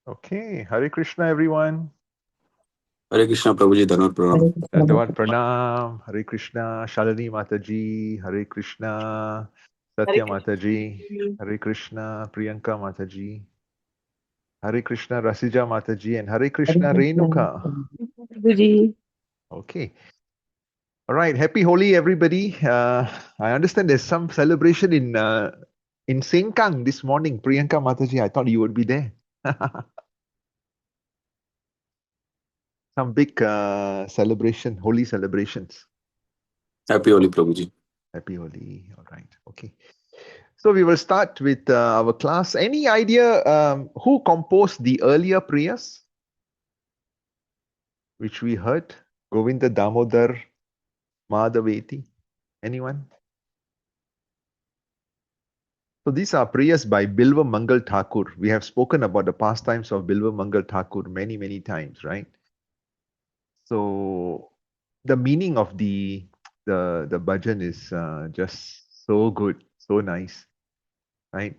Okay, Hare Krishna, everyone. Hare Krishna, Prabhuji, Dhanwad Pranam. Dandavad Pranam, Hare Krishna, Shalini Mataji, Hare Krishna, Satya Mataji, Hare Krishna, Priyanka Mataji, Hare Krishna, Rasija Mataji, and Hare Krishna, Renuka. Guruji. Okay, all right. Happy Holi, everybody. I understand there's some celebration in Sengkang this morning. Priyanka Mataji, I thought you would be there. Some big celebration, holy celebrations. Happy Holi, Prabhuji. Happy Holi. All right. Okay. So we will start with our class. Any idea who composed the earlier prayers which we heard? Govinda, Damodar, Madhaveti. Anyone? So these are prayers by Bilvamangal Thakur. We have spoken about the pastimes of Bilvamangal Thakur many, many times, right? So the meaning of the bhajan is just so good, so nice, right?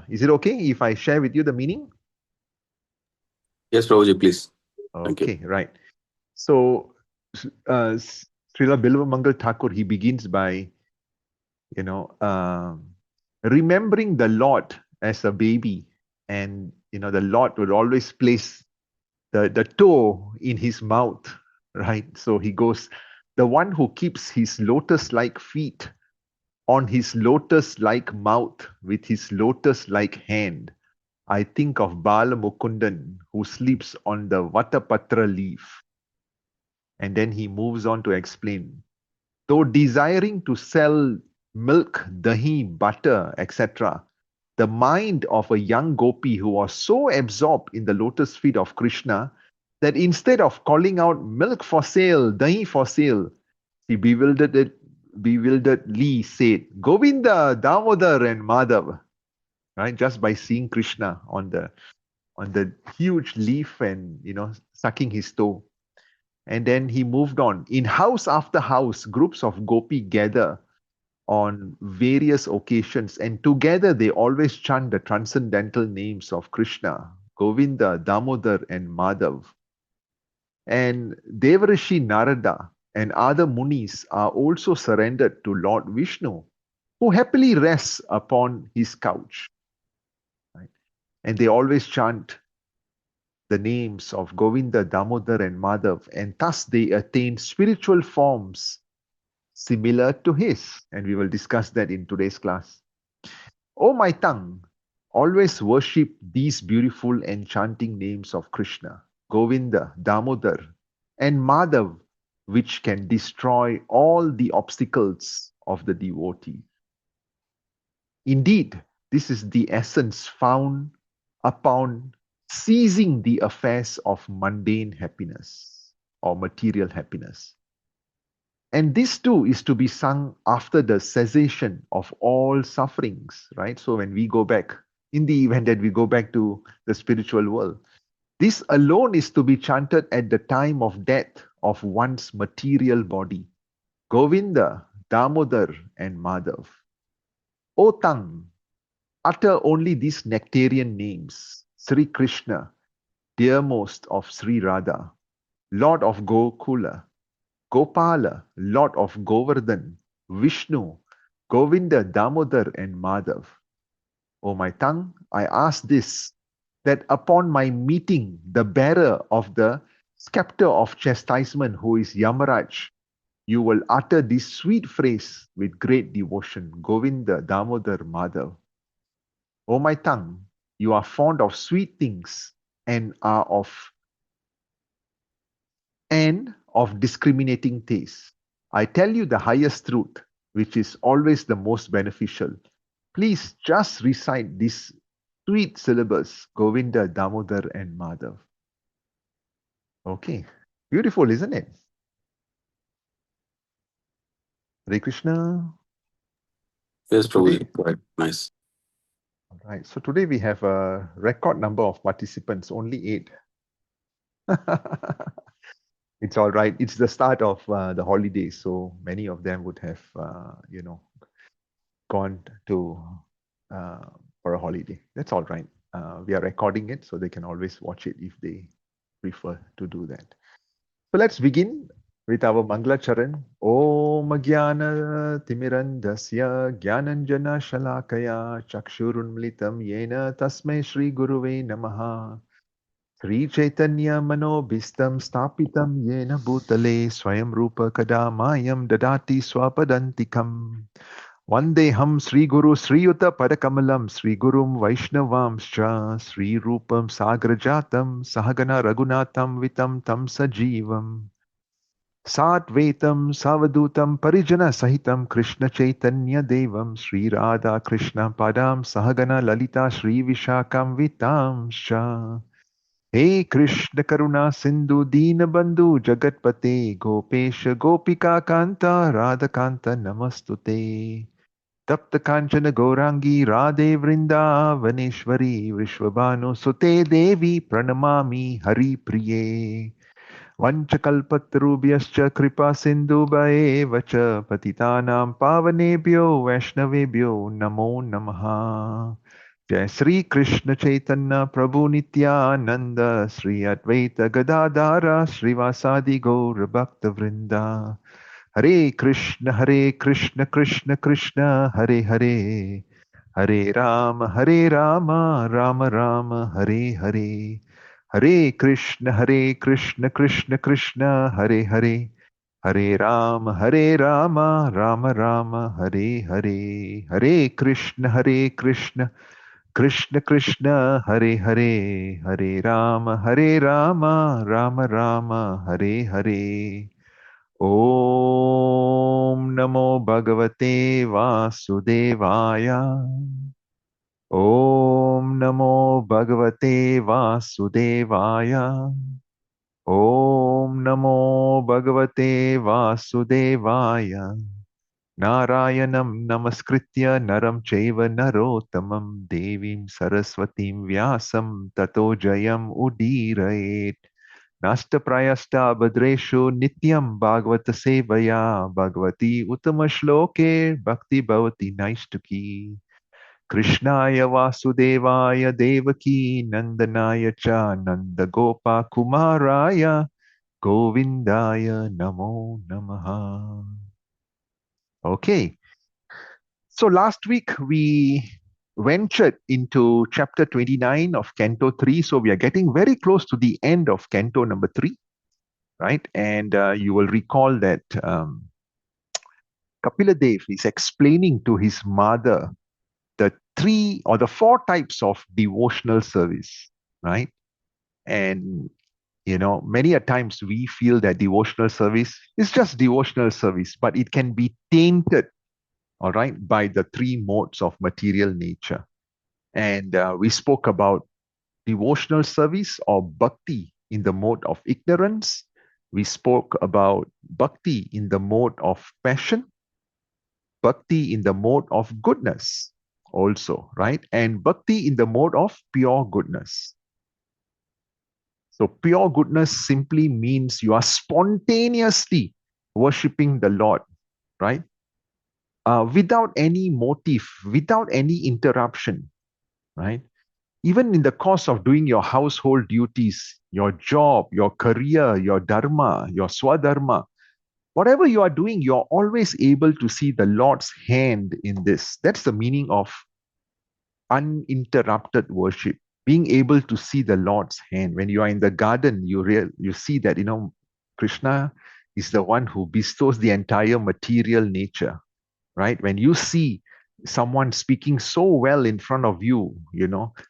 Is it okay if I share with you the meaning? Yes, Prabhuji, please. Thank you. Okay, right. So Srila Bilvamangal Thakur, he begins by, remembering the Lord as a baby, and the Lord would always place the toe in his mouth, right? So he goes, the one who keeps his lotus-like feet on his lotus-like mouth with his lotus-like hand. I think of Bala Mukundan who sleeps on the Vatapatra leaf. And then he moves on to explain, though desiring to sell milk, dahi, butter, etc., the mind of a young gopi who was so absorbed in the lotus feet of Krishna that instead of calling out milk for sale, dahi for sale, she bewilderedly said, Govinda, Damodar, and Madhav, right? Just by seeing Krishna on the huge leaf and sucking his toe. And then he moved on. In house after house, groups of gopi gather on various occasions, and together they always chant the transcendental names of Krishna, Govinda, Damodar, and Madhav. And Devarishi Narada and other munis are also surrendered to Lord Vishnu, who happily rests upon his couch. Right? And they always chant the names of Govinda, Damodar, and Madhav, and thus they attain spiritual forms similar to his. And we will discuss that in today's class. O my tongue, always worship these beautiful enchanting names of Krishna, Govinda, Damodar, and Madhav, which can destroy all the obstacles of the devotee. Indeed, this is the essence found upon ceasing the affairs of mundane happiness or material happiness. And this too is to be sung after the cessation of all sufferings, right? So when we go back, in the event that we go back to the spiritual world, this alone is to be chanted at the time of death of one's material body. Govinda, Damodar, and Madhav. O tongue, utter only these nectarian names: Sri Krishna, dearmost of Sri Radha, Lord of Gokula, Gopala, Lord of Govardhan, Vishnu, Govinda, Damodar, and Madhav. O my tongue, I ask this, that upon my meeting the bearer of the scepter of chastisement, who is Yamaraj, you will utter this sweet phrase with great devotion: Govinda, Damodar, Madhav. O my tongue, you are fond of sweet things and of discriminating taste. I tell you the highest truth, which is always the most beneficial. Please just recite these sweet syllables: Govinda, Damodar, and Madhav. Okay, beautiful, isn't it? Hare Krishna. Yes, Today, Prabhuji. Quite nice. right. So today we have a record number of participants, only 8. It's all right. It's the start of the holidays, so many of them would have, gone to for a holiday. That's all right. we are recording it, so they can always watch it if they prefer to do that. So let's begin with our Mangla Charan. Om Jnana Timirandasya Jnananjana Shalakaya Chakshurunmlitam Yena Tasmai Shri Guruve Namaha Sri Chaitanya Manobhistam Stapitam Yena Bhutale Swayam Rupa Kadamayam Dadati Swapadantikam Vandeham Sri Guru Sri Yuta Padakamalam Sri Gurum Vaishnavamscha Sri Rupam Sagrajatam Sahagana Raghunatham Vitam Tam Sajivam Satvetam Savadutam Parijana Sahitam Krishna Chaitanya Devam Sri Radha Krishna Padam Sahagana Lalita Sri Vishakam Vitam Sha Hey Krishna Karuna Sindhu Dina Bandhu Jagatpate Gopesha Gopika Kanta Radha Kanta Namastute Tapta Kanchana Gaurangi Radhe Vrindavaneshwari Vishwabhanu Sute Devi Pranamami Hari Priye Vanchakalpatarubhyascha kripa sindhubhayeva cha patitanam pavanebhyo vaishnavebhyo namo namaha. Jai Sri Krishna Chaitanya Prabhu Nityananda Sri Advaita Gadadara Srivasadi Gaura Bhakta Vrinda Hare Krishna Krishna Krishna Hare Hare Hare Rama Rama Rama Hare Hare Hare Krishna Krishna Krishna Hare Hare Hare Rama Rama Rama Hare Hare Hare Krishna Krishna Krishna Hare Hare Hare Rama Rama Rama Hare Hare Om Namo Bhagavate Vasudevaya Om Namo Bhagavate Vasudevaya Om Namo Bhagavate Vasudevaya Narayanam Namaskritya Naram Chaiva Narottamam Devim Saraswatim Vyasam Tato Jayam Udirayet Nashtaprayasta Badreshu Nityam Bhagavata Sevaya Bhagavati Uttama Shloke Bhakti Bhavati Naishtuki Krishnaya Vasudevaya Devaki Nandanaya Cha Nandagopa Kumaraya Govindaya Namo Namaha. Okay, so last week we ventured into chapter 29 of Canto 3. So we are getting very close to the end of Canto number 3, right? And you will recall that Kapila Dev is explaining to his mother the 3 or the 4 types of devotional service, right? And many a times we feel that devotional service is just devotional service, but it can be tainted, all right, by the 3 modes of material nature. And we spoke about devotional service or bhakti in the mode of ignorance. We spoke about bhakti in the mode of passion, bhakti in the mode of goodness also, right? And bhakti in the mode of pure goodness. So pure goodness simply means you are spontaneously worshipping the Lord, right? Without any motive, without any interruption, right? Even in the course of doing your household duties, your job, your career, your dharma, your swadharma, whatever you are doing, you're always able to see the Lord's hand in this. That's the meaning of uninterrupted worship. Being able to see the Lord's hand. When you are in the garden, you see that, Krishna is the one who bestows the entire material nature, right? When you see someone speaking so well in front of you,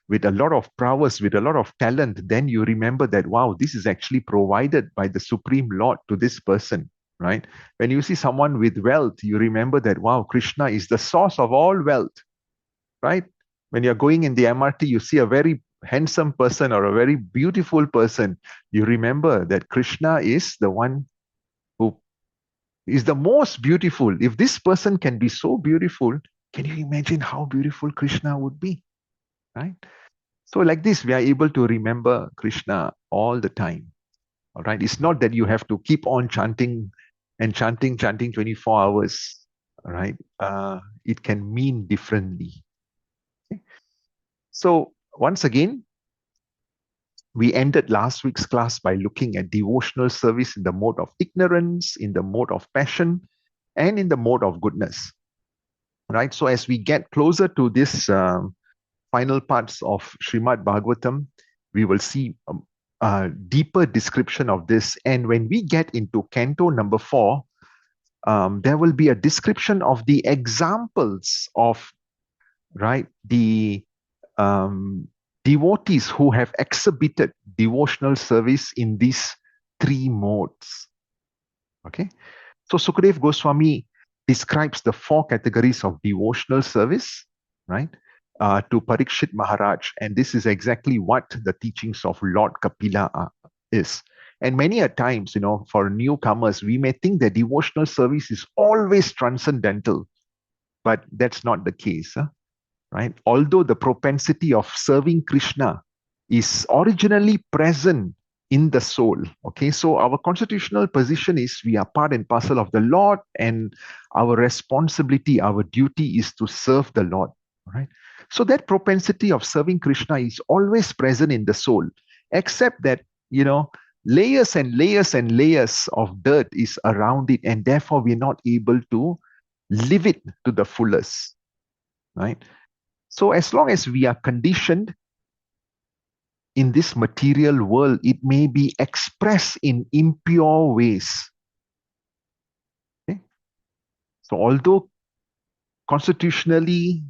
with a lot of prowess, with a lot of talent, then you remember that, wow, this is actually provided by the Supreme Lord to this person, right? When you see someone with wealth, you remember that, wow, Krishna is the source of all wealth, right? When you're going in the MRT, you see a very handsome person or a very beautiful person, you remember that Krishna is the one who is the most beautiful. If this person can be so beautiful, can you imagine how beautiful Krishna would be? Right? So, like this, we are able to remember Krishna all the time. All right. It's not that you have to keep on chanting and chanting 24 hours. All right. It can mean differently. Okay? So, once again, we ended last week's class by looking at devotional service in the mode of ignorance, in the mode of passion, and in the mode of goodness. Right? So as we get closer to this final parts of Srimad Bhagavatam, we will see a deeper description of this. And when we get into Canto number 4, there will be a description of the examples of, right, the devotees who have exhibited devotional service in these 3 modes. Okay, so Sukadev Goswami describes the 4 categories of devotional service, right, to Parikshit Maharaj, and this is exactly what the teachings of Lord Kapila is. And many a times, for newcomers, we may think that devotional service is always transcendental, but that's not the case. Right? Although the propensity of serving Krishna is originally present in the soul. Okay, so our constitutional position is we are part and parcel of the Lord, and our responsibility, our duty is to serve the Lord. Right? So that propensity of serving Krishna is always present in the soul, except that, layers and layers and layers of dirt is around it, and therefore we're not able to live it to the fullest. Right? So as long as we are conditioned in this material world, it may be expressed in impure ways. Okay? So although constitutionally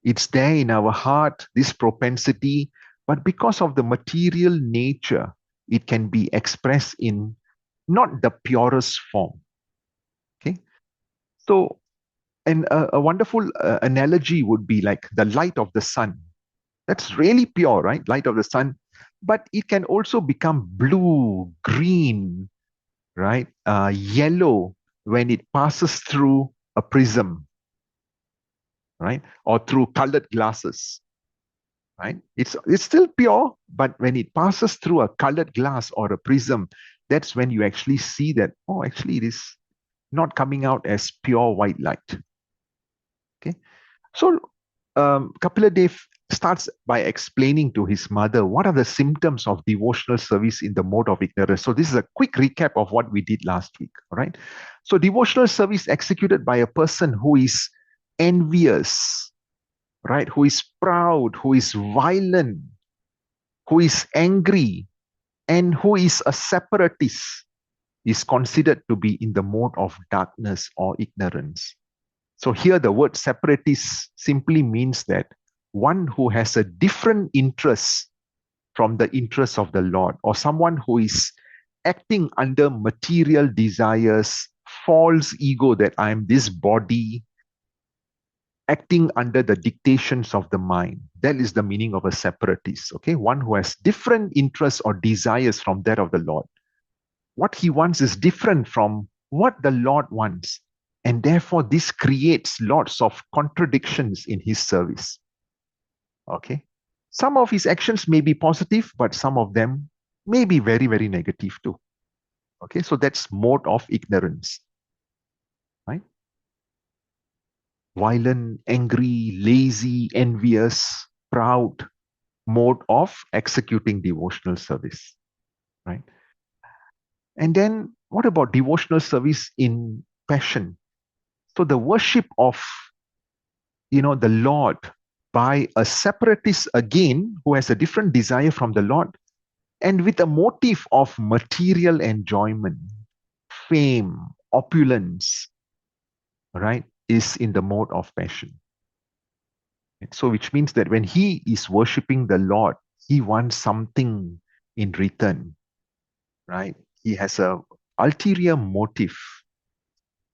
it's there in our heart, this propensity, but because of the material nature, it can be expressed in not the purest form. Okay? So, and a wonderful analogy would be like the light of the sun. That's really pure, right? Light of the sun. But it can also become blue, green, right? Yellow when it passes through a prism, right? Or through colored glasses, right? It's still pure, but when it passes through a colored glass or a prism, that's when you actually see that, oh, actually it is not coming out as pure white light. Okay. So Kapila Dev starts by explaining to his mother what are the symptoms of devotional service in the mode of ignorance. So this is a quick recap of what we did last week. All right. So devotional service executed by a person who is envious, right? Who is proud, who is violent, who is angry, and who is a separatist is considered to be in the mode of darkness or ignorance. So here the word separatist simply means that one who has a different interest from the interests of the Lord, or someone who is acting under material desires, false ego that I am this body, acting under the dictations of the mind. That is the meaning of a separatist. Okay, one who has different interests or desires from that of the Lord. What he wants is different from what the Lord wants. And therefore, this creates lots of contradictions in his service. Okay. Some of his actions may be positive, but some of them may be very, very negative too. Okay. So that's mode of ignorance. Right? Violent, angry, lazy, envious, proud mode of executing devotional service. Right? And then what about devotional service in passion? So the worship of, the Lord by a separatist again, who has a different desire from the Lord, and with a motive of material enjoyment, fame, opulence, right, is in the mode of passion. So, which means that when he is worshiping the Lord, he wants something in return, right? He has a ulterior motive.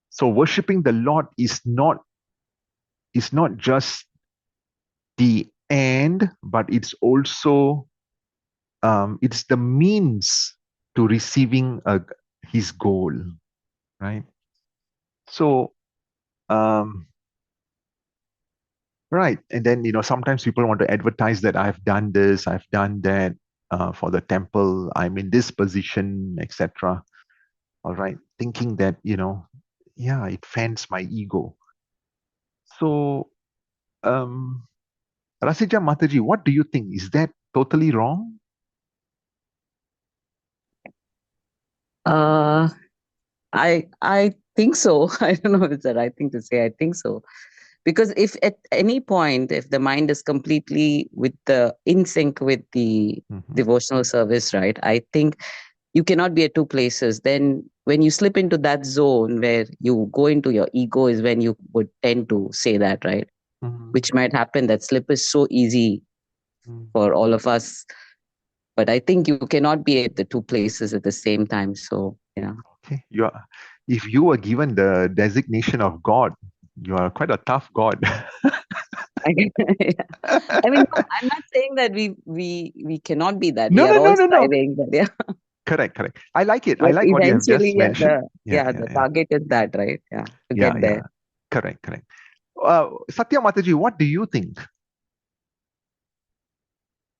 So, worshiping the Lord is not just the end, but it's also it's the means to receiving his goal, right? So, right, and then sometimes people want to advertise that I've done this, I've done that for the temple, I'm in this position, etc. All right, thinking that yeah, it fans my ego. So, um, Rasija Mataji, what do you think? Is that totally wrong? I think so. I don't know if it's the right thing to say. I think so. Because if at any point, if the mind is completely in sync with the devotional service, right? I think you cannot be at two places. Then when you slip into that zone where you go into your ego is when you would tend to say that, right? Which might happen. That slip is so easy for all of us. But I think you cannot be at the two places at the same time. So, yeah. Okay. If you were given the designation of God, you are quite a tough God. I mean, no, I'm not saying that we cannot be that. No, We are all no. striving, but yeah. Correct. I like it. But I like what you have just eventually, mentioned. the target is that, right? Yeah, to get there. Correct. Satya Mataji, what do you think?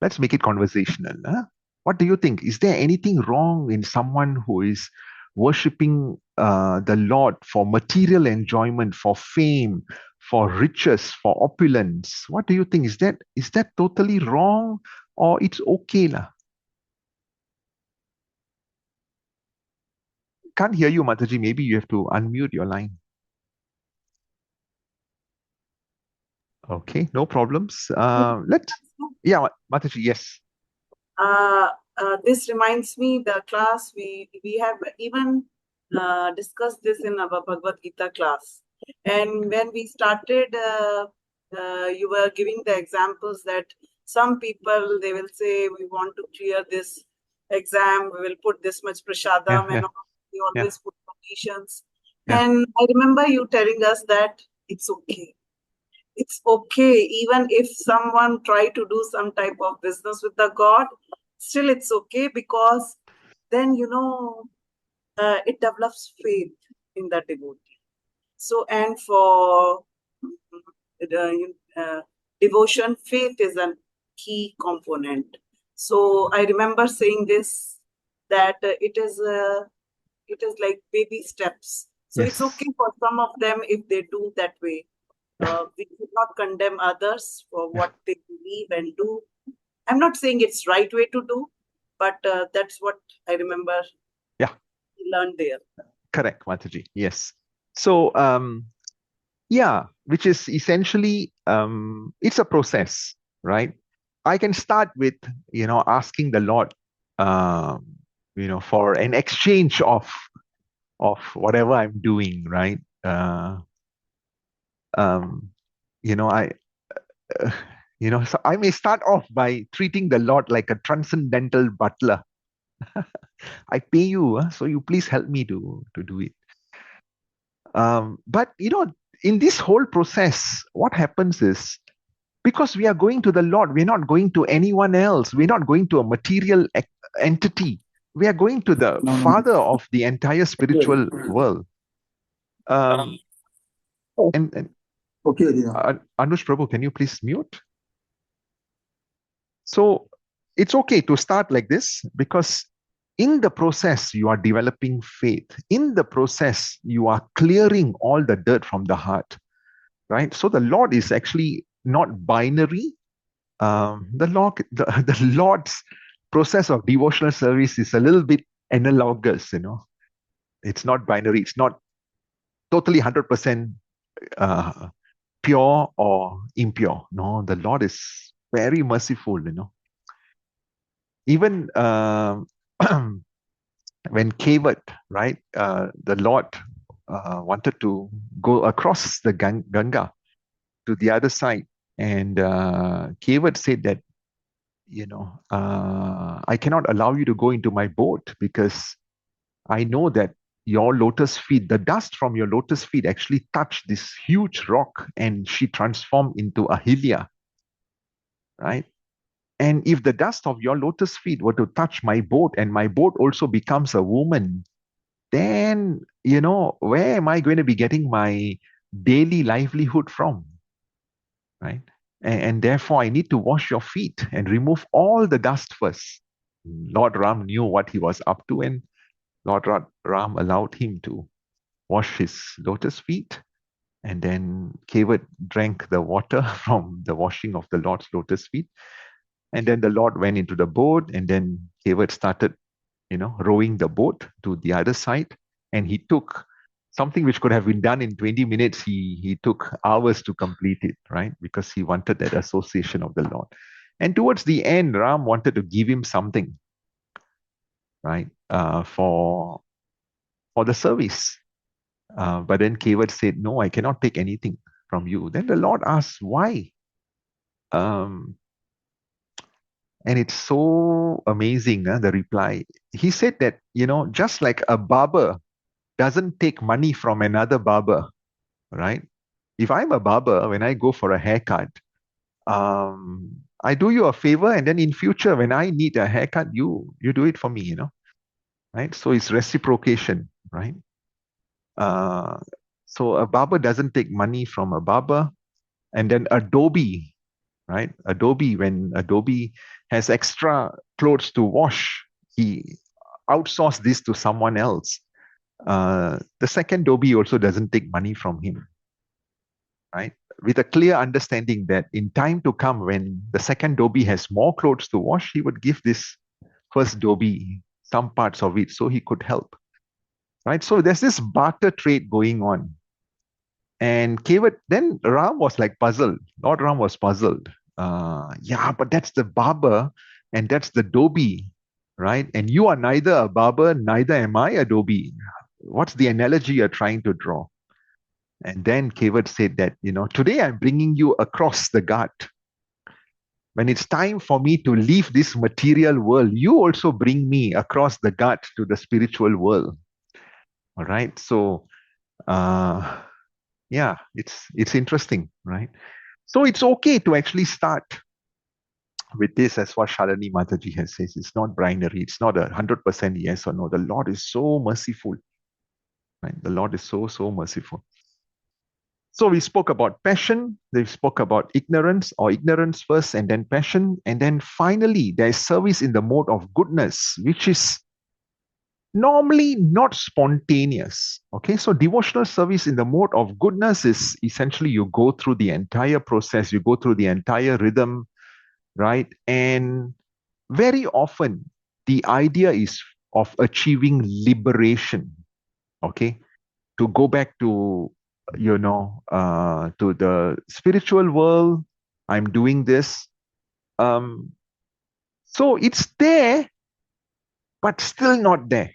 Let's make it conversational. Huh? What do you think? Is there anything wrong in someone who is worshipping the Lord for material enjoyment, for fame, for riches, for opulence? What do you think? Is that totally wrong, or it's okay lah? Can't hear you, Mataji. Maybe you have to unmute your line. Okay, no problems. Mataji, yes. This reminds me the class we have even discussed this in our Bhagavad Gita class. And when we started, you were giving the examples that some people, they will say, we want to clear this exam, we will put this much prasadam, and we always put conditions. And I remember you telling us that it's okay. It's okay, even if someone try to do some type of business with the God, still it's okay, because then, it develops faith in the devotee. So, and for devotion, faith is a key component. So I remember saying this, that it is like baby steps. So it's okay for some of them if they do that way. We should not condemn others for what they believe and do. I'm not saying it's right way to do, but that's what I remember. Learned there. Correct, Mataji. Yes. So, which is essentially, it's a process, right? I can start with, asking the Lord, for an exchange of whatever I'm doing, right? So I may start off by treating the Lord like a transcendental butler. I pay you, so you please help me to do it. But in this whole process, what happens is, because we are going to the Lord, we're not going to anyone else. We're not going to a material entity. We are going to the Father of the entire spiritual world. And Anush Prabhu, can you please mute? So it's okay to start like this, because in the process, you are developing faith. In the process, you are clearing all the dirt from the heart, right? So the Lord is actually not binary. The Lord's process of devotional service is a little bit analogous, It's not binary. It's not totally 100% pure or impure. No, the Lord is very merciful, Even when Kevat, right, the Lord wanted to go across the Ganga to the other side, and Kevat said that, I cannot allow you to go into my boat, because I know that your lotus feet, the dust from your lotus feet actually touched this huge rock, and she transformed into Ahilya, right? And if the dust of your lotus feet were to touch my boat, and my boat also becomes a woman, then, where am I going to be getting my daily livelihood from? Right? And therefore, I need to wash your feet and remove all the dust first. Lord Ram knew what he was up to, and Lord Ram allowed him to wash his lotus feet. And then Kevat drank the water from the washing of the Lord's lotus feet. And then the Lord went into the boat, and then Kevat started, rowing the boat to the other side. And he took something which could have been done in 20 minutes. He took hours to complete it, right? Because he wanted that association of the Lord. And towards the end, Ram wanted to give him something, right, for the service. But then Kevat said, "No, I cannot take anything from you." Then the Lord asked, "Why?" And it's so amazing, the reply. He said that, just like a barber doesn't take money from another barber, right? If I'm a barber, when I go for a haircut, I do you a favor, and then in future, when I need a haircut, you do it for me, right? So it's reciprocation, right? So a barber doesn't take money from a barber. And then Adobe, right? When Adobe has extra clothes to wash, he outsourced this to someone else. The second Adobe also doesn't take money from him, right? With a clear understanding that in time to come, when the second Adobe has more clothes to wash, he would give this first Adobe some parts of it so he could help, right? So there's this barter trade going on. And Kevat, then Ram was like puzzled. Lord Ram was puzzled. Yeah, but that's the barber and that's the Adobe, right? And you are neither a barber, neither am I a Adobe. What's the analogy you're trying to draw? And then Kevat said that, today I'm bringing you across the ghat. When it's time for me to leave this material world, you also bring me across the ghat to the spiritual world. All right. So, yeah, it's interesting, right? So it's okay to actually start with this, as what Shalini Mataji has says. It's not binary. It's not 100% yes or no. The Lord is so merciful, right? The Lord is so merciful. So we spoke about passion. We spoke about ignorance, or ignorance first, and then passion, and then finally there is service in the mode of goodness, which is normally not spontaneous. Okay, so devotional service in the mode of goodness is essentially you go through the entire process, you go through the entire rhythm, right? And very often the idea is of achieving liberation. Okay, to go back to to the spiritual world. I'm doing this. So it's there, but still not there.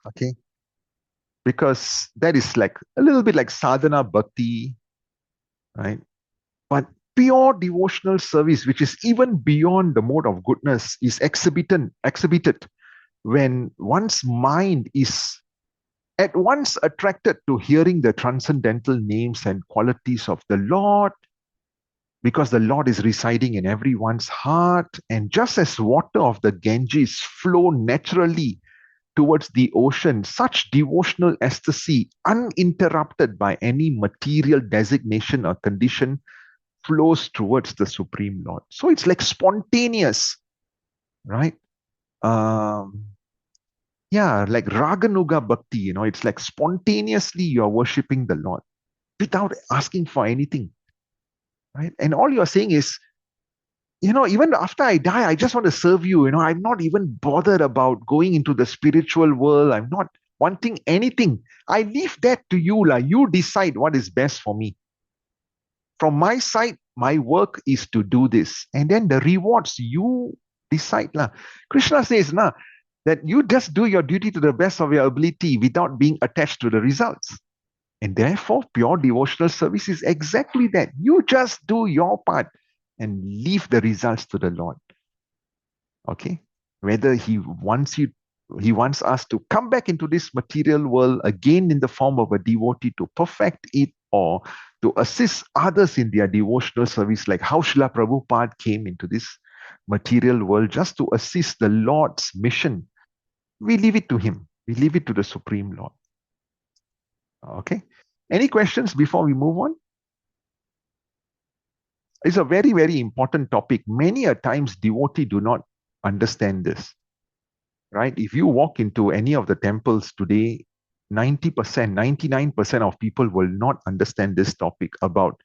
Okay, because that is like a little bit like sadhana bhakti, right? But pure devotional service, which is even beyond the mode of goodness, is exhibited when one's mind is at once attracted to hearing the transcendental names and qualities of the Lord, because the Lord is residing in everyone's heart. And just as water of the Ganges flow naturally towards the ocean, such devotional ecstasy, uninterrupted by any material designation or condition, flows towards the Supreme Lord. So it's like spontaneous, right? Yeah, like Raganuga Bhakti, it's like spontaneously you're worshipping the Lord without asking for anything, right? And all you're saying is, even after I die, I just want to serve you. I'm not even bothered about going into the spiritual world. I'm not wanting anything. I leave that to you. You decide what is best for me. From my side, my work is to do this. And then the rewards, you decide. Krishna says, that you just do your duty to the best of your ability without being attached to the results. And therefore, pure devotional service is exactly that. You just do your part and leave the results to the Lord. Okay? Whether he wants us to come back into this material world again in the form of a devotee to perfect it, or to assist others in their devotional service, like how Srila Prabhupada came into this material world just to assist the Lord's mission. We leave it to him. We leave it to the Supreme Lord. Okay. Any questions before we move on? It's a very, very important topic. Many a times devotees do not understand this, right? If you walk into any of the temples today, 90%, 99% of people will not understand this topic about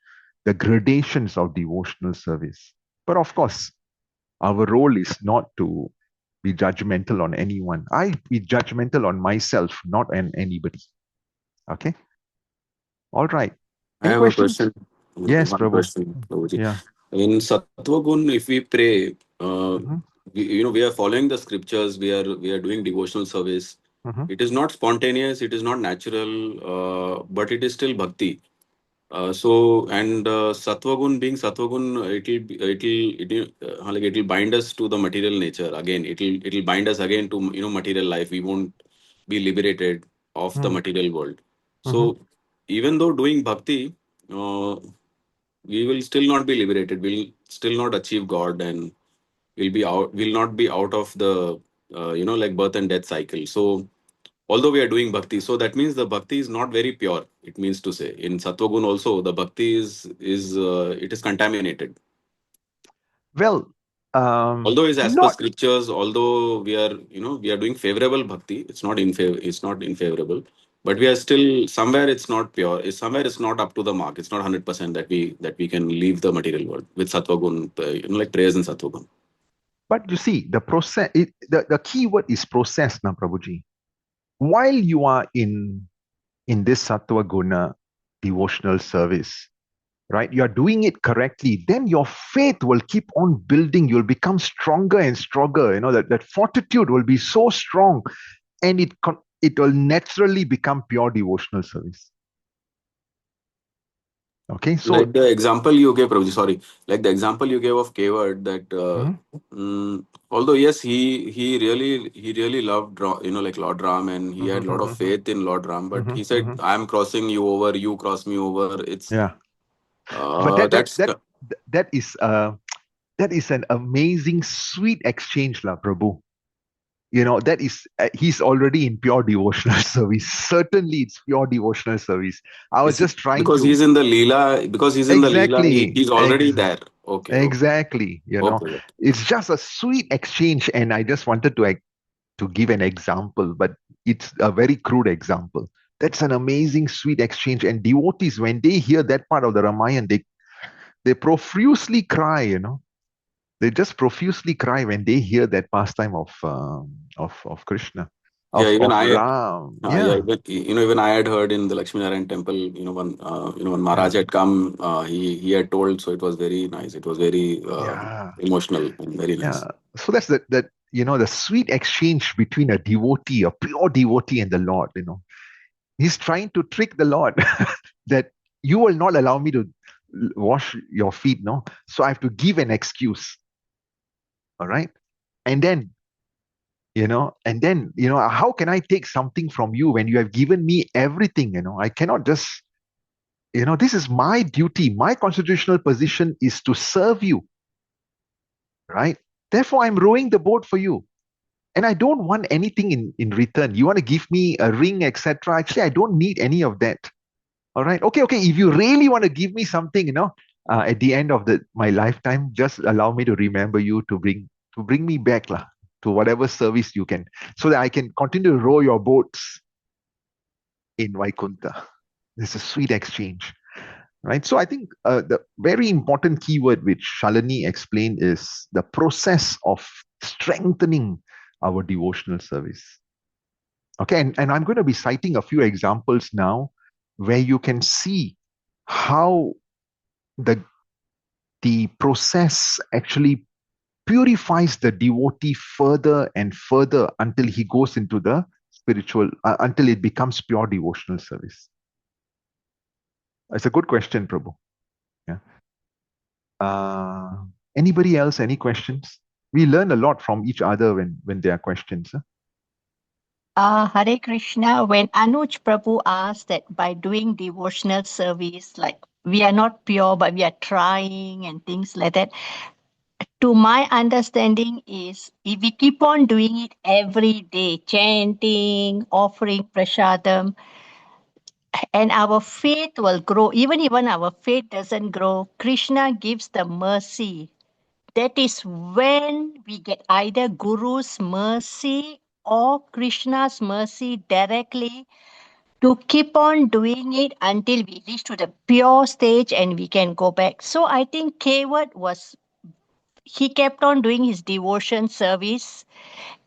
the gradations of devotional service. But of course, our role is not to be judgmental on anyone. I be judgmental on myself, not on anybody. Okay? All right. I Any have a questions? question. Yes, One Prabhu. question, Prabhuji. Yeah. In Sattva Gun, if we pray, Mhm, we are following the scriptures. We are doing devotional service. mhm, It is not spontaneous. It is not natural. But it is still bhakti. Sattva Gun being Sattva Gun, it'll bind us to the material nature again. It'll bind us again to material life. We won't be liberated of the mhm, material world. mhm. So even though doing bhakti, uh, we will still not be liberated. We'll still not achieve God, and we'll be out. We'll not be out of the like birth and death cycle. So although we are doing bhakti, so that means the bhakti is not very pure. It means to say in Sattvagun also the bhakti is it is contaminated. Well, Although is as per not, scriptures, although we are doing favorable bhakti, it's not unfavorable, but we are still somewhere it's not pure. It's somewhere it's not up to the mark. It's not 100% that we can leave the material world with Sattvagun, like prayers in Sattvagun. but you see, the process, the key word is process, now, Prabhuji. While you are in this Sattva Guna devotional service, right? You're doing it correctly, then your faith will keep on building. You'll become stronger and stronger. That fortitude will be so strong, and it will naturally become pure devotional service. Okay, so Like the example you gave, Prabhuji, sorry, like the example you gave of Keward, that although yes, he really loved like Lord Ram, and he had a lot of faith in Lord Ram, but he said, "I'm crossing you over, you cross me over." It's yeah, but that's that is an amazing, sweet exchange, lah, Prabhu. That is he's already in pure devotional service. Certainly, it's pure devotional service. I was it's just trying because to he's in the Leela, exactly, he's already there. Okay, okay, exactly. okay. It's just a sweet exchange, and I just wanted to give an example, but it's a very crude example. That's an amazing, sweet exchange. And devotees, when they hear that part of the Ramayana, they profusely cry. They just profusely cry when they hear that pastime of Krishna, Yeah, even of I, Ram. yeah, Yeah, even I had heard in the Lakshmi Narayan temple, when yeah, Maharaj had come, he had told, so it was very nice. It was very yeah, emotional and very nice. yeah. So that's the sweet exchange between a devotee, a pure devotee, and the Lord. He's trying to trick the Lord that you will not allow me to wash your feet, no? So I have to give an excuse. All right. And then, how can I take something from you when you have given me everything? I cannot just, this is my duty. My constitutional position is to serve you, right? Therefore, I'm rowing the boat for you. And I don't want anything in return. You want to give me a ring, etc. Actually, I don't need any of that. All right. Okay. Okay. If you really want to give me something, at the end of my lifetime, just allow me to remember you to bring me back lah, to whatever service you can, so that I can continue to row your boats in Vaikunta. It's a sweet exchange, right? So I think the very important keyword which Shalini explained is the process of strengthening our devotional service. Okay, and I'm going to be citing a few examples now where you can see how the process actually purifies the devotee further and further until he goes into the spiritual, until it becomes pure devotional service. It's a good question, Prabhu. Yeah. Anybody else? Any questions? We learn a lot from each other when there are questions. Huh? Hare Krishna, when Anuj Prabhu asked that by doing devotional service, like we are not pure, but we are trying and things like that. To my understanding is if we keep on doing it every day, chanting, offering prasadam, and our faith will grow. Even our faith doesn't grow, Krishna gives the mercy. That is when we get either Guru's mercy or Krishna's mercy directly to keep on doing it until we reach to the pure stage and we can go back. So I think Kward he kept on doing his devotion service,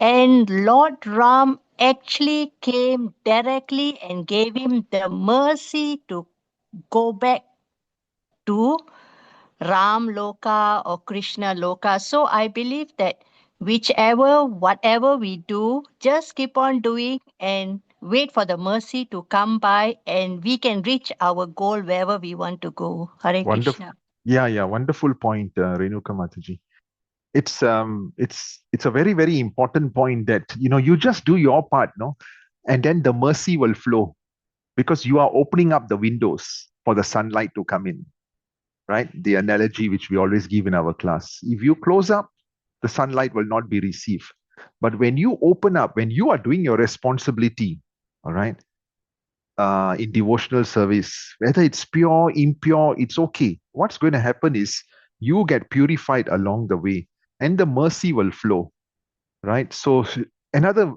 and Lord Ram actually came directly and gave him the mercy to go back to Ram Loka or Krishna Loka. So I believe that whatever we do, just keep on doing and wait for the mercy to come by, and we can reach our goal wherever we want to go. Hare Wonderful. Krishna. Yeah, wonderful point, Renuka Mataji. It's a very, very important point that you just do your part, no, and then the mercy will flow because you are opening up the windows for the sunlight to come in, right? The analogy which we always give in our class. If you close up, the sunlight will not be received. But when you open up, when you are doing your responsibility, all right, in devotional service, whether it's pure, impure, it's okay. What's going to happen is you get purified along the way and the mercy will flow, right? So another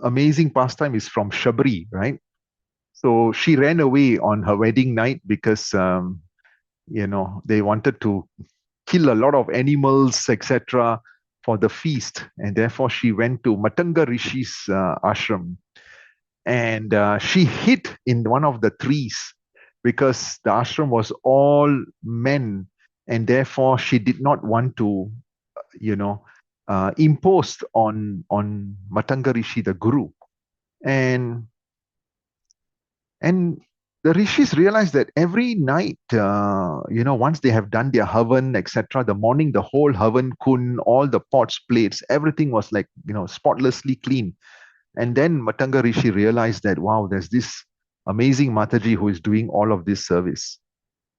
amazing pastime is from Shabri, right? So she ran away on her wedding night because they wanted to kill a lot of animals, etc., for the feast, and therefore she went to Matanga Rishi's ashram, and she hid in one of the trees because the ashram was all men, and therefore she did not want to, impose on Matanga Rishi, the guru, and the rishis realized that every night, once they have done their havan, etc., the morning, the whole havan kun, all the pots, plates, everything was like, spotlessly clean. And then Matanga Rishi realized that, wow, there's this amazing Mataji who is doing all of this service,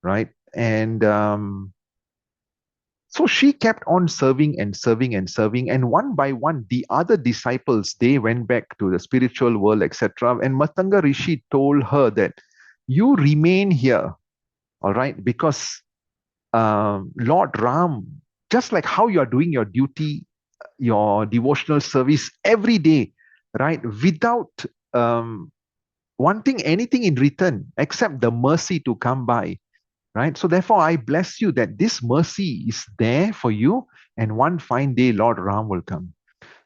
right? And so she kept on serving and serving and serving. And one by one, the other disciples, they went back to the spiritual world, etc. And Matanga Rishi told her that you remain here, all right? Because Lord Ram, just like how you are doing your duty, your devotional service every day, right? Without wanting anything in return except the mercy to come by, right? So therefore, I bless you that this mercy is there for you, and one fine day, Lord Ram will come,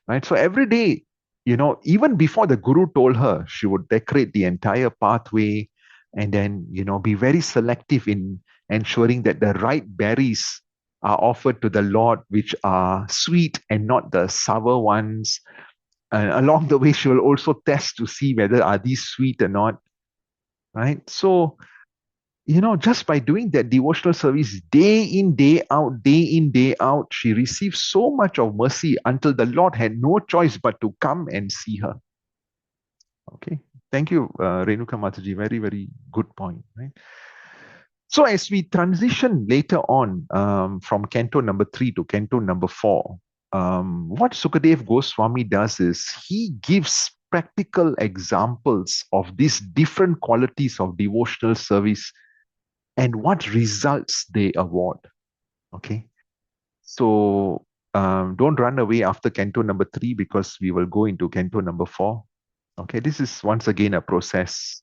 right? So every day, even before the Guru told her, she would decorate the entire pathway, and then be very selective in ensuring that the right berries are offered to the Lord, which are sweet and not the sour ones. And along the way, she will also test to see whether are these sweet or not, right? So just by doing that devotional service day in, day out, she received so much of mercy until the Lord had no choice but to come and see her. Okay. Thank you, Renuka Mataji. Very, very good point, right? So as we transition later on from Canto number 3 to Canto number 4, what Sukadev Goswami does is he gives practical examples of these different qualities of devotional service and what results they award. Okay. So don't run away after Canto number 3 because we will go into Canto number 4. Okay. This is once again a process.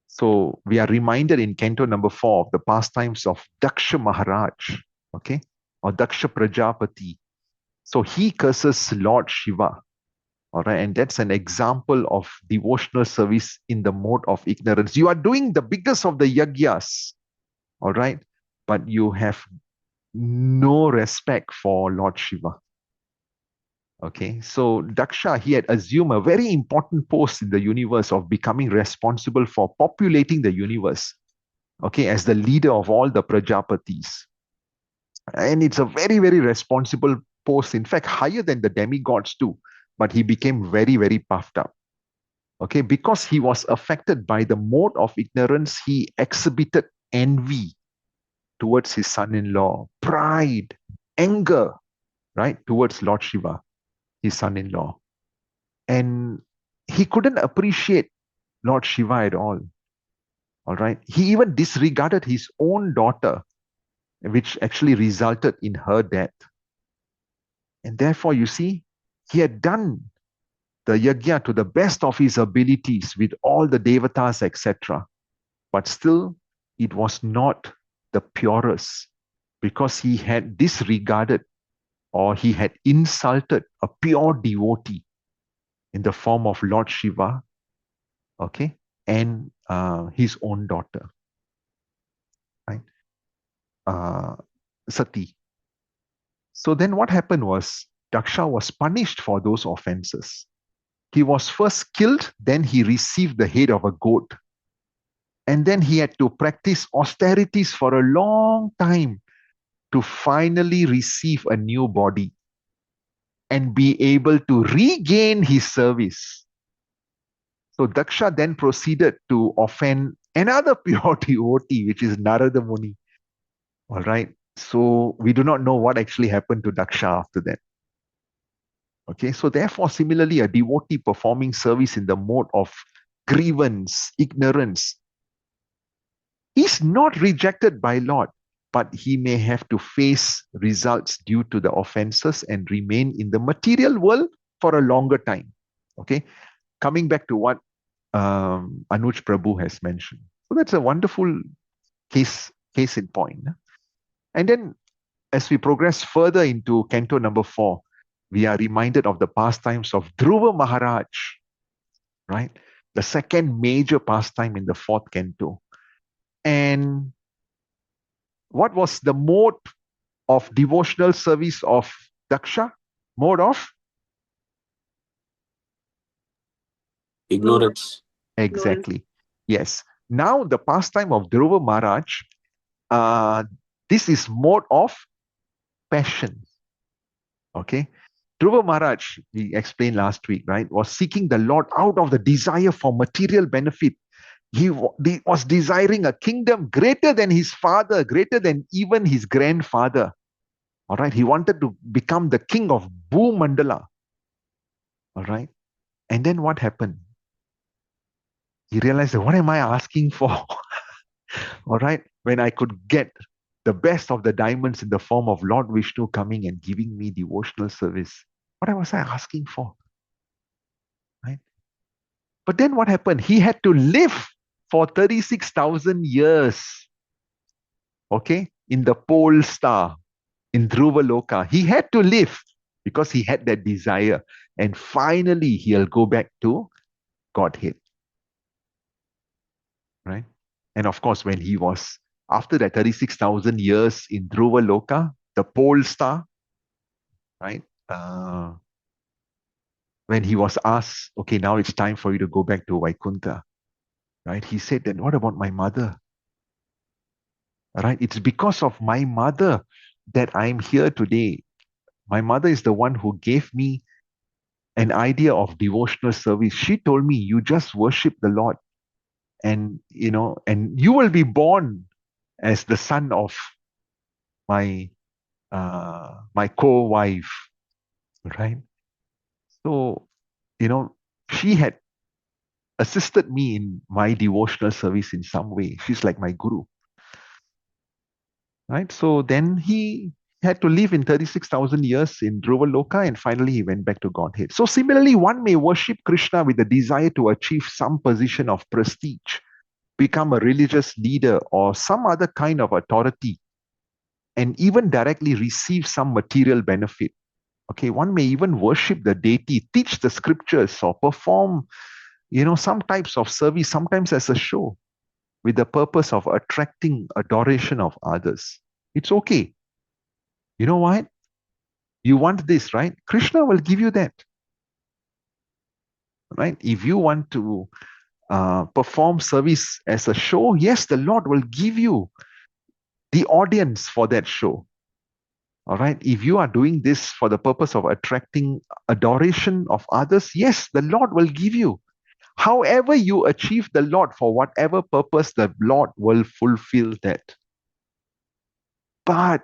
So we are reminded in Canto number 4 of the pastimes of Daksha Maharaj. Okay. Or Daksha Prajapati. So he curses Lord Shiva. All right. And that's an example of devotional service in the mode of ignorance. You are doing the biggest of the yagyas. All right. But you have no respect for Lord Shiva. Okay. So Daksha, he had assumed a very important post in the universe of becoming responsible for populating the universe. Okay. As the leader of all the Prajapatis. And it's a very, very responsible post. In fact, higher than the demigods too. But he became very, very puffed up. Okay. Because he was affected by the mode of ignorance, he exhibited envy towards his son-in-law, pride, anger, right, towards Lord Shiva, his son-in-law. And he couldn't appreciate Lord Shiva at all. All right. He even disregarded his own daughter, which actually resulted in her death. And therefore, you see, he had done the yajna to the best of his abilities with all the devatas, etc. But still, it was not the purest because he had disregarded or he had insulted a pure devotee in the form of Lord Shiva, okay, and his own daughter, right? Sati. So then what happened was Daksha was punished for those offenses. He was first killed, then he received the head of a goat. And then he had to practice austerities for a long time to finally receive a new body and be able to regain his service. So Daksha then proceeded to offend another pure devotee, which is Narada Muni. All right. So we do not know what actually happened to Daksha after that. Okay. So therefore, similarly, a devotee performing service in the mode of grievance, ignorance, is not rejected by Lord, but he may have to face results due to the offenses and remain in the material world for a longer time. Okay. Coming back to what Anuj Prabhu has mentioned. So that's a wonderful case in point. And then as we progress further into Canto number 4, we are reminded of the pastimes of Dhruva Maharaj, right? The second major pastime in the 4th Canto. And what was the mode of devotional service of Daksha? Mode of? Ignorance. Exactly. Yes. Now the pastime of Dhruva Maharaj, this is mode of passion. Okay. Dhruva Maharaj, we explained last week, right, was seeking the Lord out of the desire for material benefit. He was desiring a kingdom greater than his father, greater than even his grandfather. All right. He wanted to become the king of Bhumandala. All right. And then what happened? He realized that what am I asking for? All right. When I could get the best of the diamonds in the form of Lord Vishnu coming and giving me devotional service. What was I asking for? Right? But then what happened? He had to live for 36,000 years. Okay. In the pole star, in Dhruva Loka. He had to live because he had that desire. And finally, he'll go back to Godhead. Right? And of course, when he was, after that 36,000 years in Dhruva Loka, the pole star, right? When he was asked, okay, now it's time for you to go back to Vaikuntha, right? He said, then what about my mother? Right? It's because of my mother that I'm here today. My mother is the one who gave me an idea of devotional service. She told me, you just worship the Lord and, and you will be born as the son of my my co-wife, right? So, she had assisted me in my devotional service in some way. She's like my guru, right? So then he had to live in 36,000 years in Dhruva Loka and finally he went back to Godhead. So similarly, one may worship Krishna with the desire to achieve some position of prestige, become a religious leader or some other kind of authority, and even directly receive some material benefit. Okay, one may even worship the deity, teach the scriptures, or perform, some types of service, sometimes as a show, with the purpose of attracting adoration of others. It's okay. You know what? You want this, right? Krishna will give you that. Right? If you want to perform service as a show, yes, the Lord will give you the audience for that show. All right. If you are doing this for the purpose of attracting adoration of others, yes, the Lord will give you. However, you achieve the Lord for whatever purpose, the Lord will fulfill that. But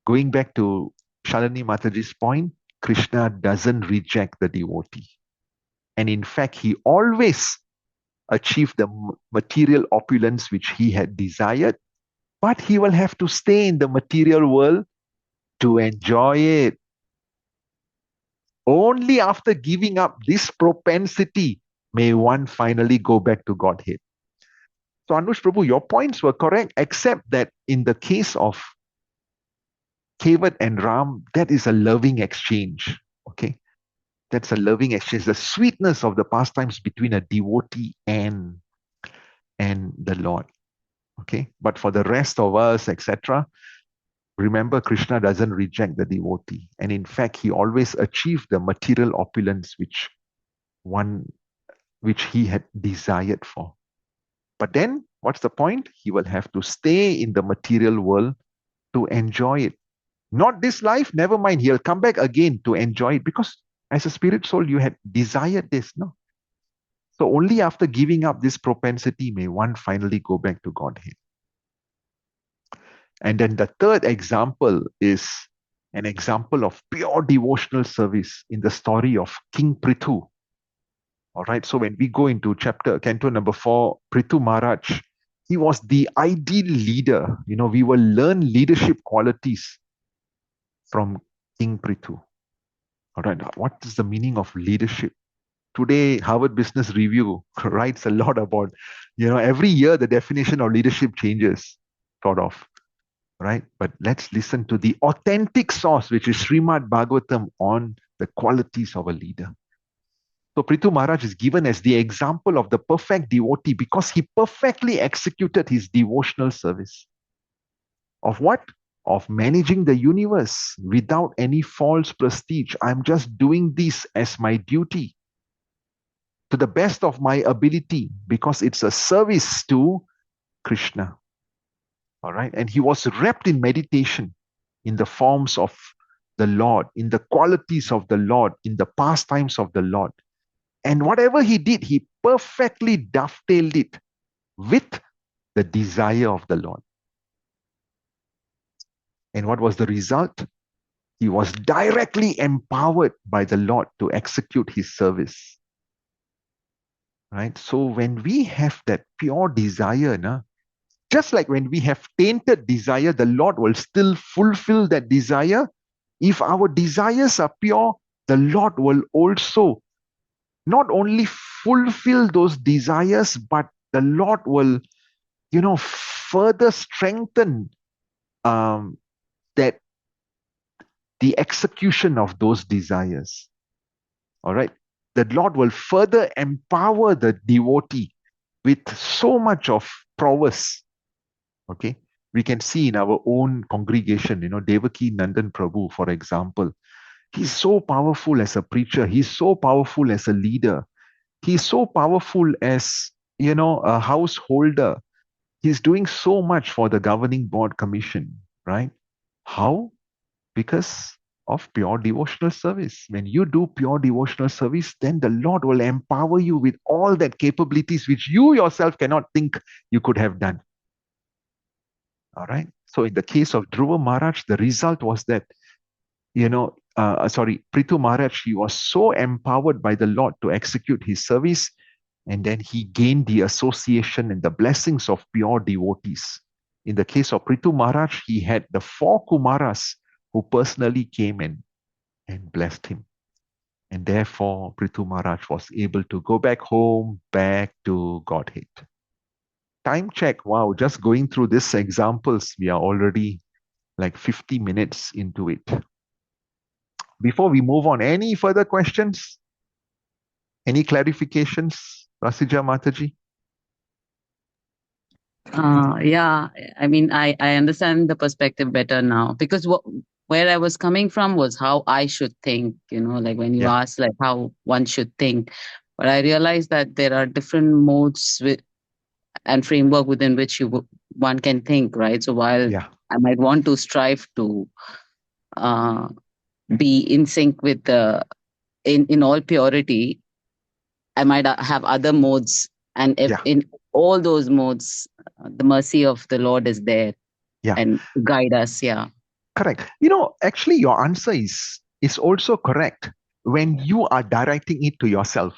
going back to Shalini Mataji's point, Krishna doesn't reject the devotee. And in fact, he always achieved the material opulence which he had desired, but he will have to stay in the material world to enjoy it. Only after giving up this propensity may one finally go back to Godhead. So Anush Prabhu, your points were correct, except that in the case of Kevat and Ram, that is a loving exchange. Okay. That's a loving exchange. The sweetness of the pastimes between a devotee and the Lord. Okay. But for the rest of us, etc., remember, Krishna doesn't reject the devotee. And in fact, he always achieved the material opulence which he had desired for. But then, what's the point? He will have to stay in the material world to enjoy it. Not this life, never mind. He'll come back again to enjoy it because as a spirit soul, you had desired this, no? So only after giving up this propensity may one finally go back to Godhead. And then the third example is an example of pure devotional service in the story of King Prithu. All right, so when we go into Canto number 4, Prithu Maharaj, he was the ideal leader. We will learn leadership qualities from King Prithu. All right, what is the meaning of leadership? Today, Harvard Business Review writes a lot about, every year the definition of leadership changes, sort of, right? But let's listen to the authentic source, which is Srimad Bhagavatam, on the qualities of a leader. So Prithu Maharaj is given as the example of the perfect devotee because he perfectly executed his devotional service. Of what? Of managing the universe without any false prestige. I'm just doing this as my duty to the best of my ability because it's a service to Krishna. All right. And he was wrapped in meditation in the forms of the Lord, in the qualities of the Lord, in the pastimes of the Lord. And whatever he did, he perfectly dovetailed it with the desire of the Lord. And what was the result? He was directly empowered by the Lord to execute his service. Right? So when we have that pure desire, just like when we have tainted desire, the Lord will still fulfill that desire. If our desires are pure, the Lord will also not only fulfill those desires, but the Lord will, further strengthen that the execution of those desires. All right. The Lord will further empower the devotee with so much of prowess. Okay. We can see in our own congregation, Devaki Nandan Prabhu, for example. He's so powerful as a preacher. He's so powerful as a leader. He's so powerful as, a householder. He's doing so much for the governing board commission, right? How? Because of pure devotional service. When you do pure devotional service, then the Lord will empower you with all that capabilities which you yourself cannot think you could have done. All right. So in the case of Dhruva Maharaj, the result was that, Prithu Maharaj, he was so empowered by the Lord to execute his service, and then he gained the association and the blessings of pure devotees. In the case of Prithu Maharaj, he had the 4 Kumaras who personally came and blessed him. And therefore, Prithu Maharaj was able to go back home, back to Godhead. Time check. Wow, just going through these examples, we are already like 50 minutes into it. Before we move on, any further questions? Any clarifications, Rasija Mataji? Yeah, I mean, I understand the perspective better now, because where I was coming from was how I should think, like when you asked like how one should think. But I realized that there are different modes and framework within which one can think, right? So while I might want to strive to be in sync with in all purity, I might have other modes, and if in all those modes, the mercy of the Lord is there and guide us. Yeah. Correct. Actually, your answer is also correct when you are directing it to yourself.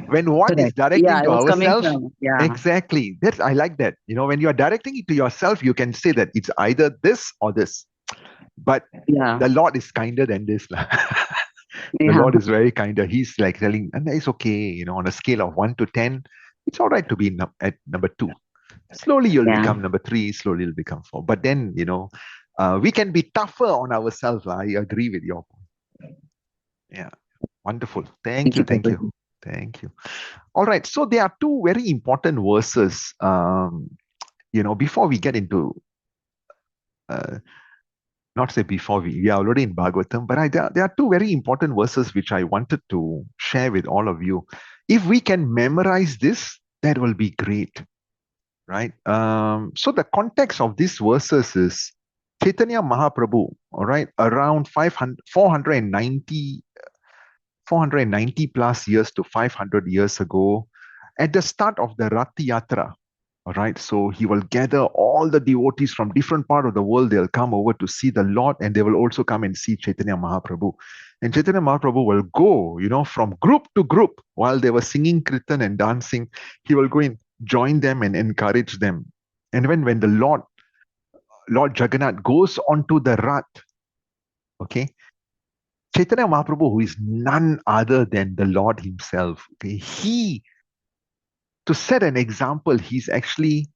When one is directing to ourselves, exactly. I like that. When you are directing it to yourself, you can say that it's either this or this. But the Lord is kinder than this. The Yeah. Lord is very kind. He's like telling, and it's okay, on a scale of 1 to 10, it's all right to be at number 2. Slowly you'll Yeah. become number 3, slowly you'll become 4. But then, we can be tougher on ourselves. I agree with your point. Yeah. Wonderful. Thank Thank you. you, Thank you. Prabhuji. Thank you. All right. So there are two very important verses, before we get into, not say before we are already in Bhagavatam, but there are two very important verses which I wanted to share with all of you. If we can memorize this, that will be great, right? So the context of these verses is Chaitanya Mahaprabhu, all right, around 490 plus years to 500 years ago, at the start of the Rath Yatra. All right, so he will gather all the devotees from different part of the world. They'll come over to see the Lord, and they will also come and see Chaitanya Mahaprabhu. And Chaitanya Mahaprabhu will go, from group to group while they were singing kirtan and dancing. He will go and join them and encourage them. And when the Lord Jagannath goes onto the Rath, okay, Chaitanya Mahaprabhu, who is none other than the Lord himself, okay, to set an example, he's actually,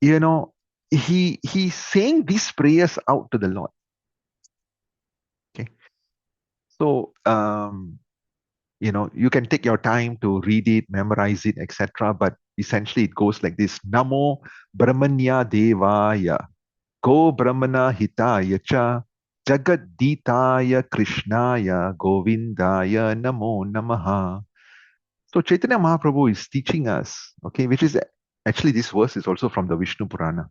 he's saying these prayers out to the Lord. Okay. So, you can take your time to read it, memorize it, etc. But essentially it goes like this. Namo Brahmanya Devaya Go Brahmana Hitaya Cha Jagaditaya Krishnaya Govindaya Namo Namaha. So Chaitanya Mahaprabhu is teaching us, okay, which is actually this verse is also from the Vishnu Purana.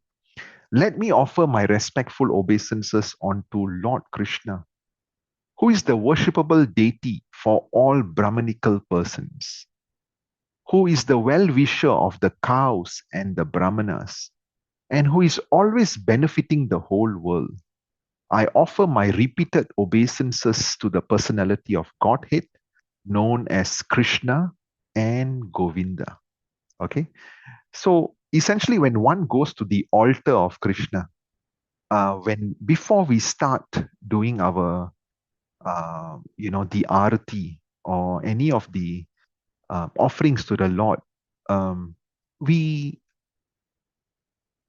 Let me offer my respectful obeisances unto Lord Krishna, who is the worshipable deity for all Brahmanical persons, who is the well-wisher of the cows and the Brahmanas, and who is always benefiting the whole world. I offer my repeated obeisances to the personality of Godhead, known as Krishna and Govinda. Okay, so essentially, when one goes to the altar of Krishna, before we start doing our, the arati or any of the offerings to the Lord, we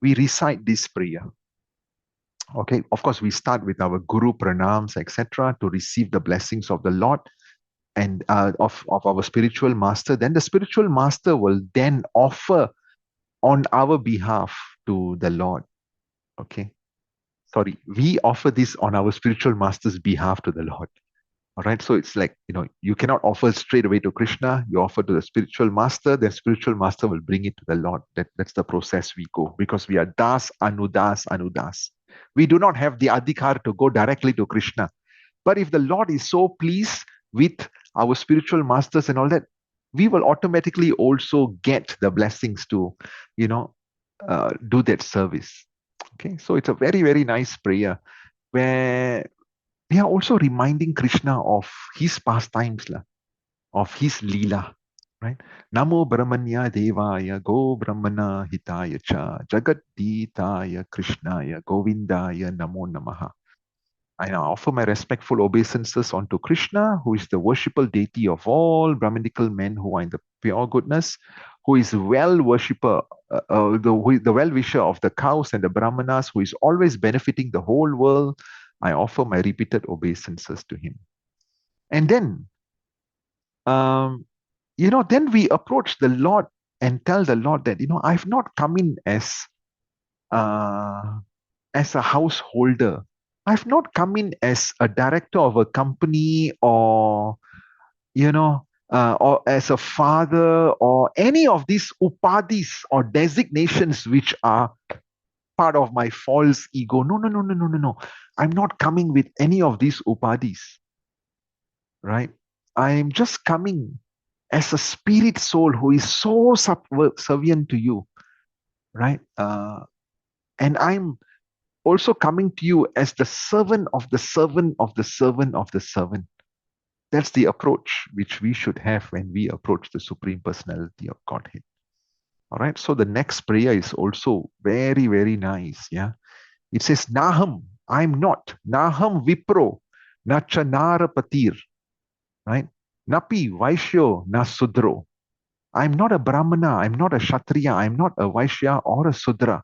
recite this prayer. Okay, of course, we start with our Guru pranams, etc., to receive the blessings of the Lord and of our spiritual master. Then the spiritual master will then offer on our behalf to the Lord. Okay, sorry, we offer this on our spiritual master's behalf to the Lord. All right, so it's like, you cannot offer straight away to Krishna. You offer to the spiritual master, then spiritual master will bring it to the Lord. That's the process we go, because we are das, anudas, anudas. We do not have the adhikar to go directly to Krishna. But if the Lord is so pleased with our spiritual masters and all that, we will automatically also get the blessings to, do that service. Okay, so it's a very, very nice prayer where we are also reminding Krishna of his pastimes, of his leela, right? Namo Brahmanya Devaya Go Brahmana Hitaya Cha Jagaditaya Krishnaya Govindaya Namo Namaha. I now offer my respectful obeisances unto Krishna, who is the worshipful deity of all Brahmanical men who are in the pure goodness, who is well worshipper, the well-wisher of the cows and the Brahmanas, who is always benefiting the whole world. I offer my repeated obeisances to him. And then, then we approach the Lord and tell the Lord that, I've not come in as a householder. I've not come in as a director of a company or, or as a father or any of these upadis or designations which are part of my false ego. No, no, no, no, no, no, no. I'm not coming with any of these upadis, right? I'm just coming as a spirit soul who is so subservient to you, right? And I'm also coming to you as the servant of the servant of the servant of the servant. That's the approach which we should have when we approach the Supreme Personality of Godhead. All right. So the next prayer is also very, very nice. Yeah. It says, Naham, I'm not. Naham Vipro. na chanara patir, right? Napi Vaishyo na Sudro. I'm not a Brahmana, I'm not a Kshatriya, I'm not a Vaishya or a Sudra.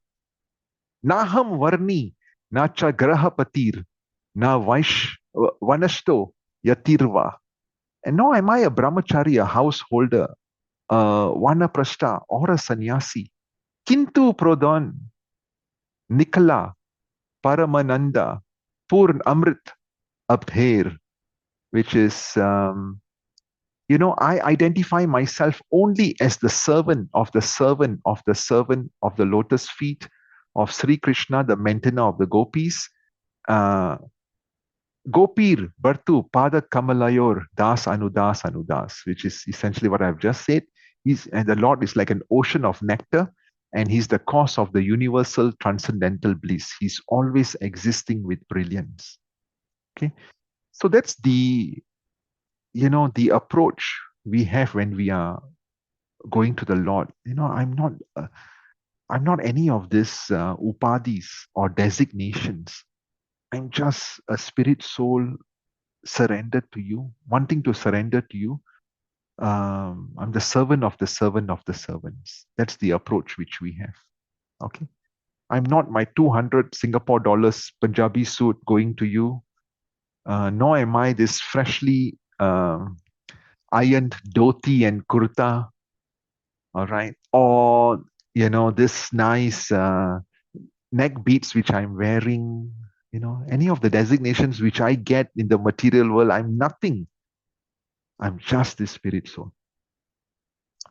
Naham Varni, na cha Grahapatir, na Vanashto Yatirva. And nor am I a brahmachari, a householder, a vanaprastha, or a sannyasi. Kintu Prodhan, Nikala, Paramananda, Purn Amrit Abher, which is, I identify myself only as the servant of the servant of the servant of the lotus feet of Sri Krishna, the maintainer of the gopis. Gopir Bartu Pada Kamalayor Das Anudas Anudas, which is essentially what I've just said. And the Lord is like an ocean of nectar, and He's the cause of the universal transcendental bliss. He's always existing with brilliance. Okay, so that's the approach we have when we are going to the Lord. I'm not any of this upadis or designations. I'm just a spirit soul surrendered to you, wanting to surrender to you. I'm the servant of the servant of the servants. That's the approach which we have. Okay. I'm not my 200 Singapore dollars Punjabi suit going to you, nor am I this freshly ironed dhoti and kurta, all right, or this nice neck beads which I'm wearing, any of the designations which I get in the material world. I'm nothing. I'm just the spirit soul.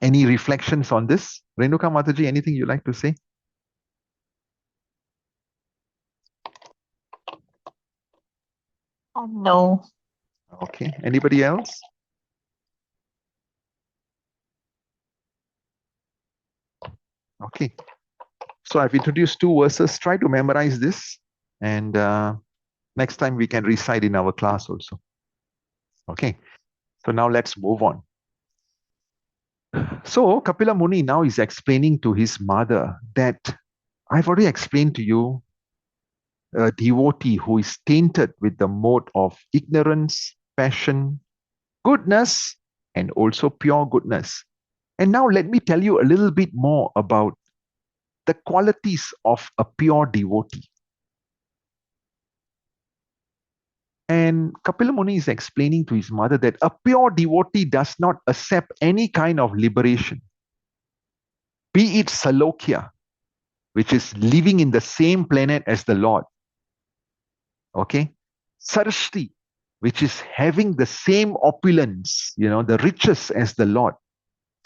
Any reflections on this? Renuka Mataji, anything you like to say? No. Okay. Anybody else? Okay. So I've introduced 2 verses. Try to memorize this, and next time we can recite in our class also. Okay. So now let's move on. So Kapila Muni now is explaining to his mother that I've already explained to you a devotee who is tainted with the mode of ignorance, passion, goodness, and also pure goodness. And now let me tell you a little bit more about the qualities of a pure devotee. And Kapila Muni is explaining to his mother that a pure devotee does not accept any kind of liberation, be it Salokya, which is living in the same planet as the Lord. Okay? Sarshti, which is having the same opulence, the riches as the Lord.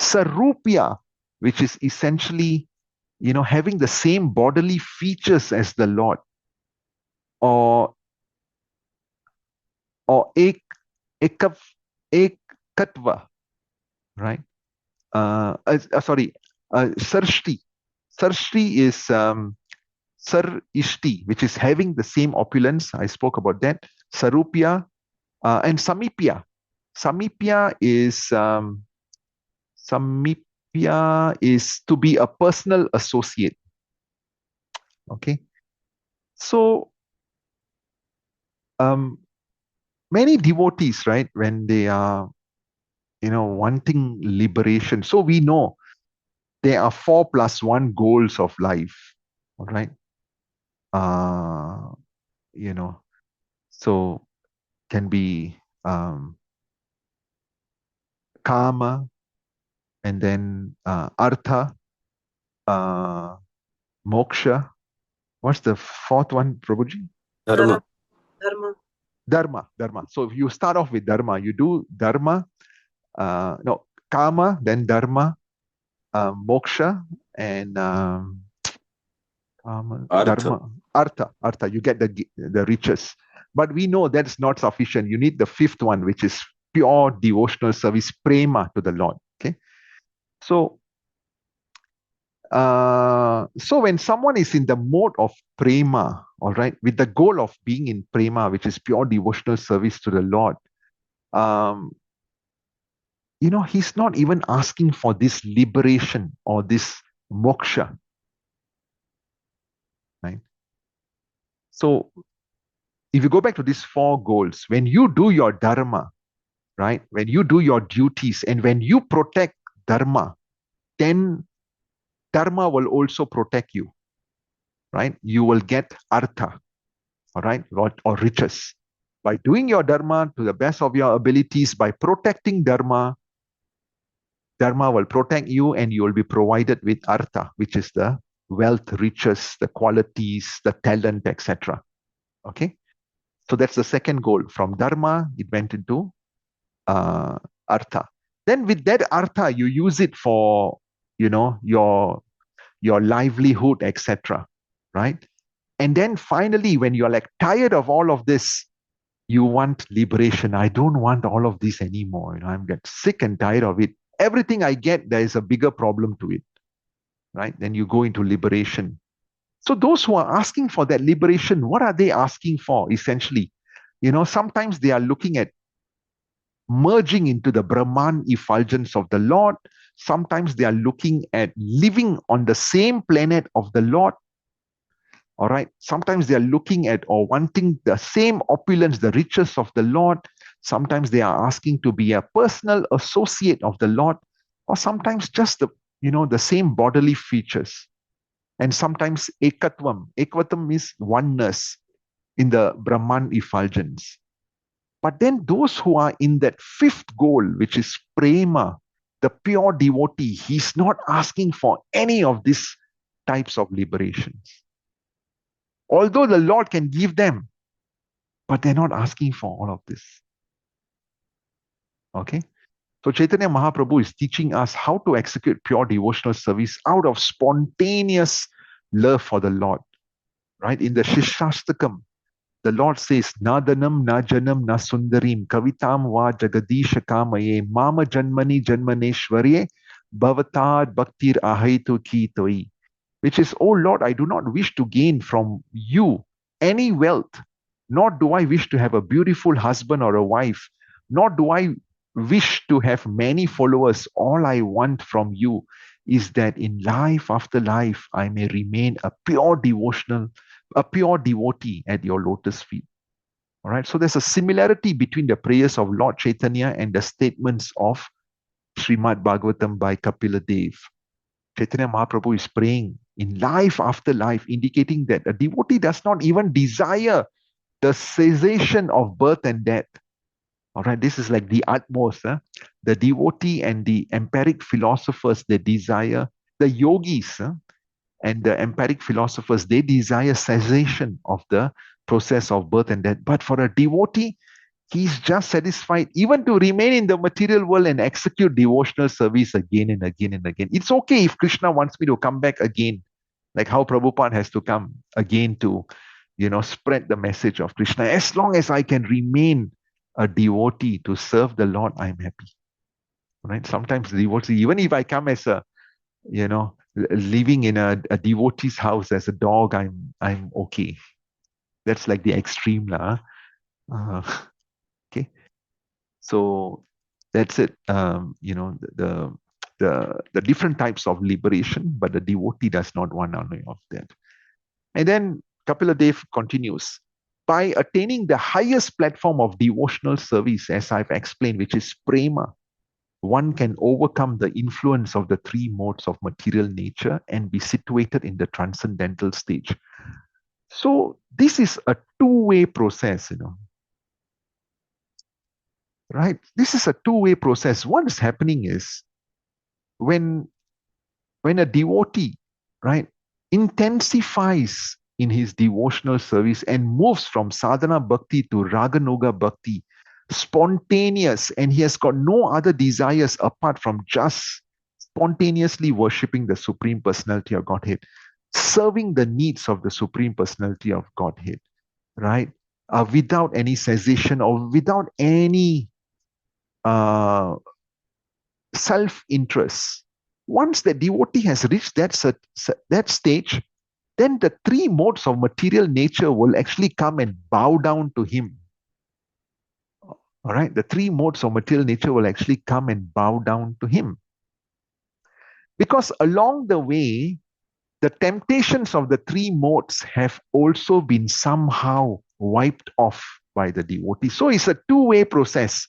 Sarupya, which is essentially, having the same bodily features as the Lord. Or ekatva, right? Sarshti. Sarshti is Sar Ishti, which is having the same opulence. I spoke about that. Sarupya and Samipya. Samipya is to be a personal associate. Okay. So many devotees, right, when they are wanting liberation. So we know there are 4 + 1 goals of life. All right. So can be karma, and then artha, moksha. What's the 4th one, Prabhuji? Dharma. Dharma. So if you start off with dharma, you do dharma, karma, then dharma, moksha, and dharma, artha. You get the riches. But we know that's not sufficient. You need the 5th one, which is pure devotional service, prema to the Lord. Okay. So when someone is in the mode of prema, all right, with the goal of being in prema, which is pure devotional service to the Lord, he's not even asking for this liberation or this moksha, right? So if you go back to these 4 goals, when you do your dharma, right? When you do your duties and when you protect dharma, then dharma will also protect you, right? You will get artha, all right, or riches. By doing your dharma to the best of your abilities, by protecting dharma, dharma will protect you and you will be provided with artha, which is the wealth, riches, the qualities, the talent, etc. Okay, so that's the second goal. From dharma, it went into artha. Then with that artha, you use it for, your livelihood, etc. Right? And then finally, when you're like tired of all of this, you want liberation. I don't want all of this anymore. I'm get sick and tired of it. Everything I get, there is a bigger problem to it. Right? Then you go into liberation. So those who are asking for that liberation, what are they asking for essentially? Sometimes they are looking at merging into the Brahman effulgence of the Lord. Sometimes they are looking at living on the same planet of the Lord. All right. Sometimes they are looking at or wanting the same opulence, the riches of the Lord. Sometimes they are asking to be a personal associate of the Lord, or sometimes just the same bodily features. And sometimes ekatvam. Ekatvam is oneness in the Brahman effulgence. But then those who are in that 5th goal, which is prema, the pure devotee, he's not asking for any of these types of liberations. Although the Lord can give them, but they're not asking for all of this. Okay? So Chaitanya Mahaprabhu is teaching us how to execute pure devotional service out of spontaneous love for the Lord. Right? In the Shishastakam, the Lord says, Na danam, na janam, na sundarim, kavitam va jagadisha kamaye, mama janmani janmaneshwarye, bhavatad bhaktir ahaitu ki toi. Which is, oh Lord, I do not wish to gain from you any wealth, nor do I wish to have a beautiful husband or a wife, nor do I wish to have many followers. All I want from you is that in life after life, I may remain a pure devotee at your lotus feet. All right. So there's a similarity between the prayers of Lord Chaitanya and the statements of Srimad Bhagavatam by Kapila Dev. Chaitanya Mahaprabhu is praying in life after life, indicating that a devotee does not even desire the cessation of birth and death. All right, this is like the utmost. The devotee and the empiric philosophers, they desire, the yogis and the empiric philosophers, they desire cessation of the process of birth and death. But for a devotee, he's just satisfied even to remain in the material world and execute devotional service again and again and again. It's okay if Krishna wants me to come back again, like how Prabhupada has to come again to, spread the message of Krishna. As long as I can remain a devotee to serve the Lord, I'm happy. Right? Sometimes devotee, even if I come as a, living in a devotee's house as a dog, I'm okay. That's like the extreme lah. Okay. So that's it. The different types of liberation, but the devotee does not want any of that. And then Kapila Dev continues, by attaining the highest platform of devotional service, as I've explained, which is prema, one can overcome the influence of the 3 modes of material nature and be situated in the transcendental stage. So this is a 2-way process, right? This is a 2-way process. What is happening is when a devotee, right, intensifies in his devotional service and moves from sadhana bhakti to raganuga bhakti, spontaneous, and he has got no other desires apart from just spontaneously worshipping the Supreme Personality of Godhead, serving the needs of the Supreme Personality of Godhead, right? Without any cessation or without any self-interest. Once the devotee has reached that stage, then the 3 modes of material nature will actually come and bow down to him. All right, the 3 modes of material nature will actually come and bow down to him. Because along the way, the temptations of the 3 modes have also been somehow wiped off by the devotee. So it's a two-way process.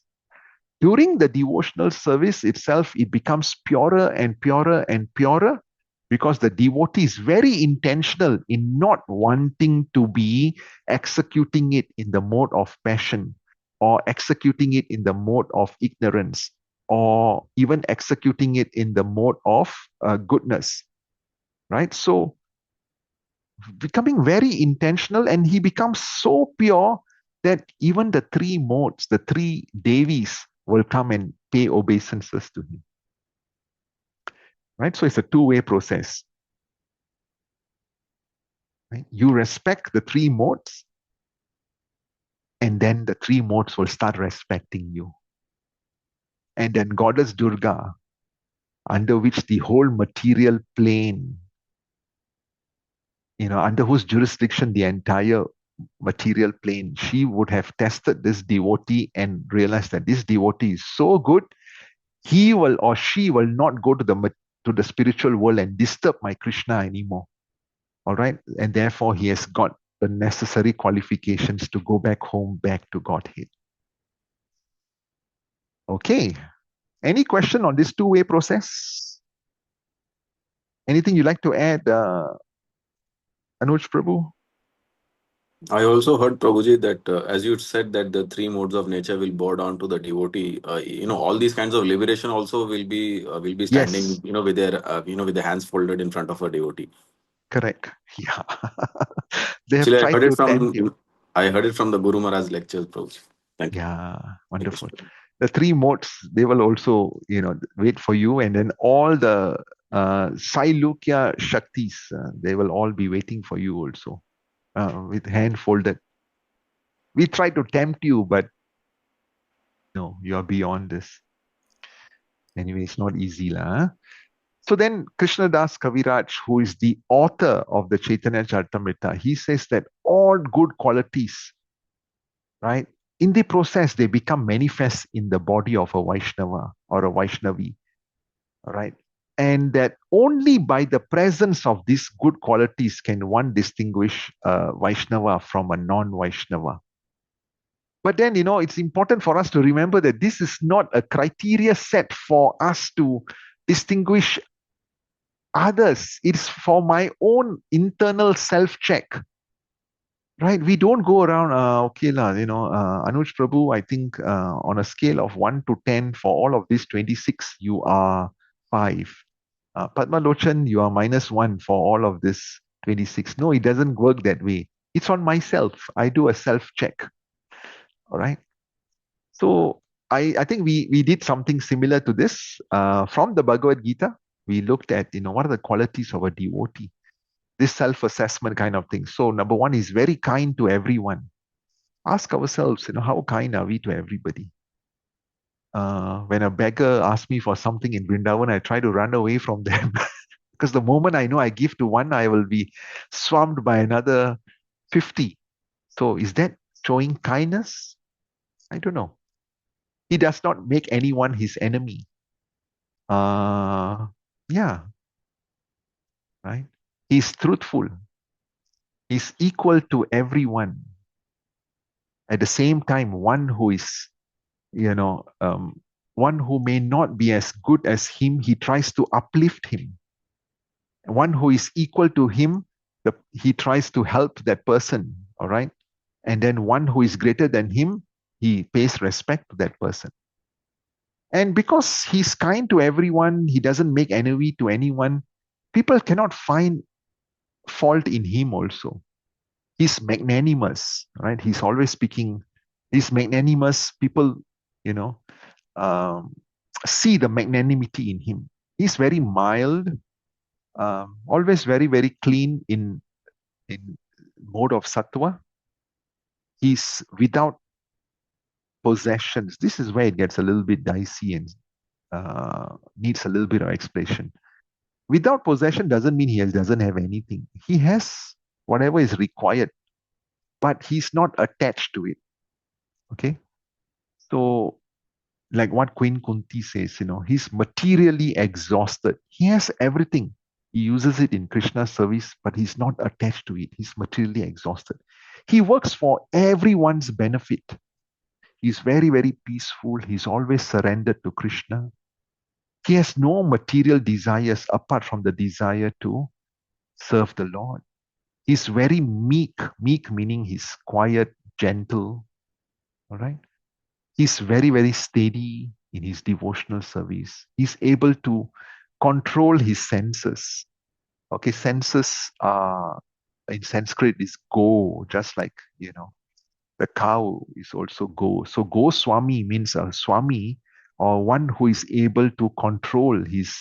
During the devotional service itself, it becomes purer and purer and purer because the devotee is very intentional in not wanting to be executing it in the mode of passion or executing it in the mode of ignorance or even executing it in the mode of goodness, right? So becoming very intentional, and he becomes so pure that even the three modes, the three Devis will come and pay obeisances to him. Right? So it's a two-way process. Right? You respect the three modes, and then the three modes will start respecting you. And then Goddess Durga, under which the whole material plane, under whose jurisdiction the entire material plane, she would have tested this devotee and realized that this devotee is so good, he will or she will not go to the spiritual world and disturb my Krishna anymore. All right, and therefore he has got the necessary qualifications to go back home, back to Godhead. Okay, any question on this two-way process? Anything you'd like to add, Anuj Prabhu? I also heard, Prabhuji, that as you said that the three modes of nature will bow down to the devotee. All these kinds of liberation also will be standing, Yes. with their with their hands folded in front of a devotee. Correct. Yeah. They have Actually, tried to tempt you. I heard it from the Guru Maharaj lectures, Prabhuji. Thank you. Yeah, wonderful. The three modes, they will also, wait for you, and then all the Sailukya Shaktis, they will all be waiting for you also, with hand folded. We try to tempt you, but no, you are beyond this. Anyway, it's not easy, lah. So then Krishnadas Kaviraj, who is the author of the Chaitanya Charitamrita, he says that all good qualities, right, in the process, they become manifest in the body of a Vaishnava or a Vaishnavi, right? And that only by the presence of these good qualities can one distinguish a Vaishnava from a non-Vaishnava. But then, it's important for us to remember that this is not a criteria set for us to distinguish others. It's for my own internal self-check. Right? We don't go around, okay, Anuj Prabhu, I think on a scale of 1 to 10, for all of this 26, you are 5. Padma Lochan, you are -1 for all of this 26. No, it doesn't work that way. It's on myself. I do a self-check. All right. So I think we did something similar to this from the Bhagavad Gita. We looked at, what are the qualities of a devotee? This self-assessment kind of thing. So number one is very kind to everyone. Ask ourselves, how kind are we to everybody? When a beggar asks me for something in Vrindavan, I try to run away from them. Because the moment I know I give to one, I will be swarmed by another 50. So is that showing kindness? I don't know. He does not make anyone his enemy. Yeah. Right? He's truthful. He's equal to everyone. At the same time, one who is, one who may not be as good as him, he tries to uplift him. One who is equal to him, he tries to help that person, all right? And then one who is greater than him, he pays respect to that person. And because he's kind to everyone, he doesn't make envy to anyone, people cannot find fault in him also. He's magnanimous, right? He's always speaking. He's magnanimous. People, see the magnanimity in him. He's very mild, always very, very clean in mode of sattva. He's without possessions. This is where it gets a little bit dicey and needs a little bit of explanation. Without possession doesn't mean he doesn't have anything. He has whatever is required, but he's not attached to it. Okay? So, like what Queen Kunti says, he's materially exhausted. He has everything. He uses it in Krishna's service, but he's not attached to it. He's materially exhausted. He works for everyone's benefit. He's very, very peaceful. He's always surrendered to Krishna. He has no material desires apart from the desire to serve the Lord. He's very meek. Meek meaning he's quiet, gentle. All right. He's very, very steady in his devotional service. He's able to control his senses. Okay, senses in Sanskrit is go, just like, the cow is also go. So Goswami means a Swami, or one who is able to control his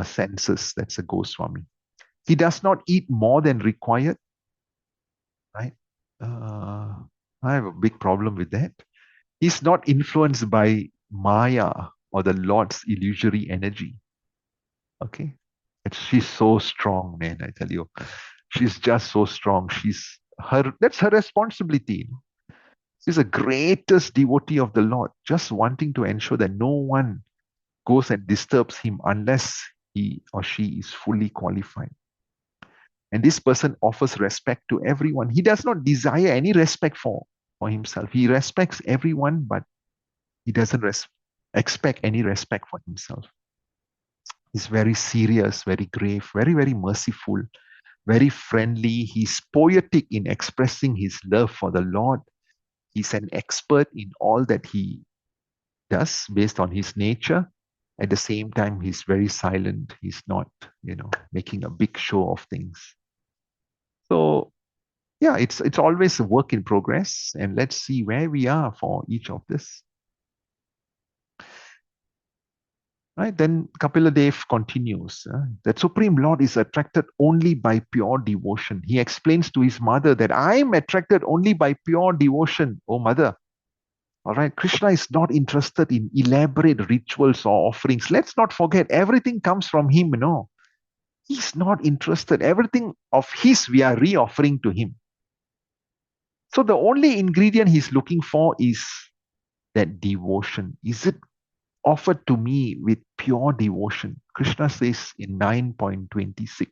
senses. That's a Goswami. He does not eat more than required, right? I have a big problem with that. He's not influenced by Maya or the Lord's illusory energy. Okay? She's so strong, man, I tell you. She's just so strong. That's her responsibility. She's the greatest devotee of the Lord, just wanting to ensure that no one goes and disturbs him unless he or she is fully qualified. And this person offers respect to everyone. He does not desire any respect for himself. He respects everyone, but he doesn't expect any respect for himself. He's very serious, very grave, very, very merciful, very friendly. He's poetic in expressing his love for the Lord. He's an expert in all that he does based on his nature. At the same time, he's very silent. He's not, making a big show of things. So, yeah, it's always a work in progress. And let's see where we are for each of this. Right? Then Kapila Dev continues that Supreme Lord is attracted only by pure devotion. He explains to his mother that I am attracted only by pure devotion, oh mother. All right, Krishna is not interested in elaborate rituals or offerings. Let's not forget, everything comes from him, He's not interested. Everything of his we are re-offering to him. So the only ingredient he's looking for is that devotion. Is it offered to me with pure devotion? Krishna says in 9.26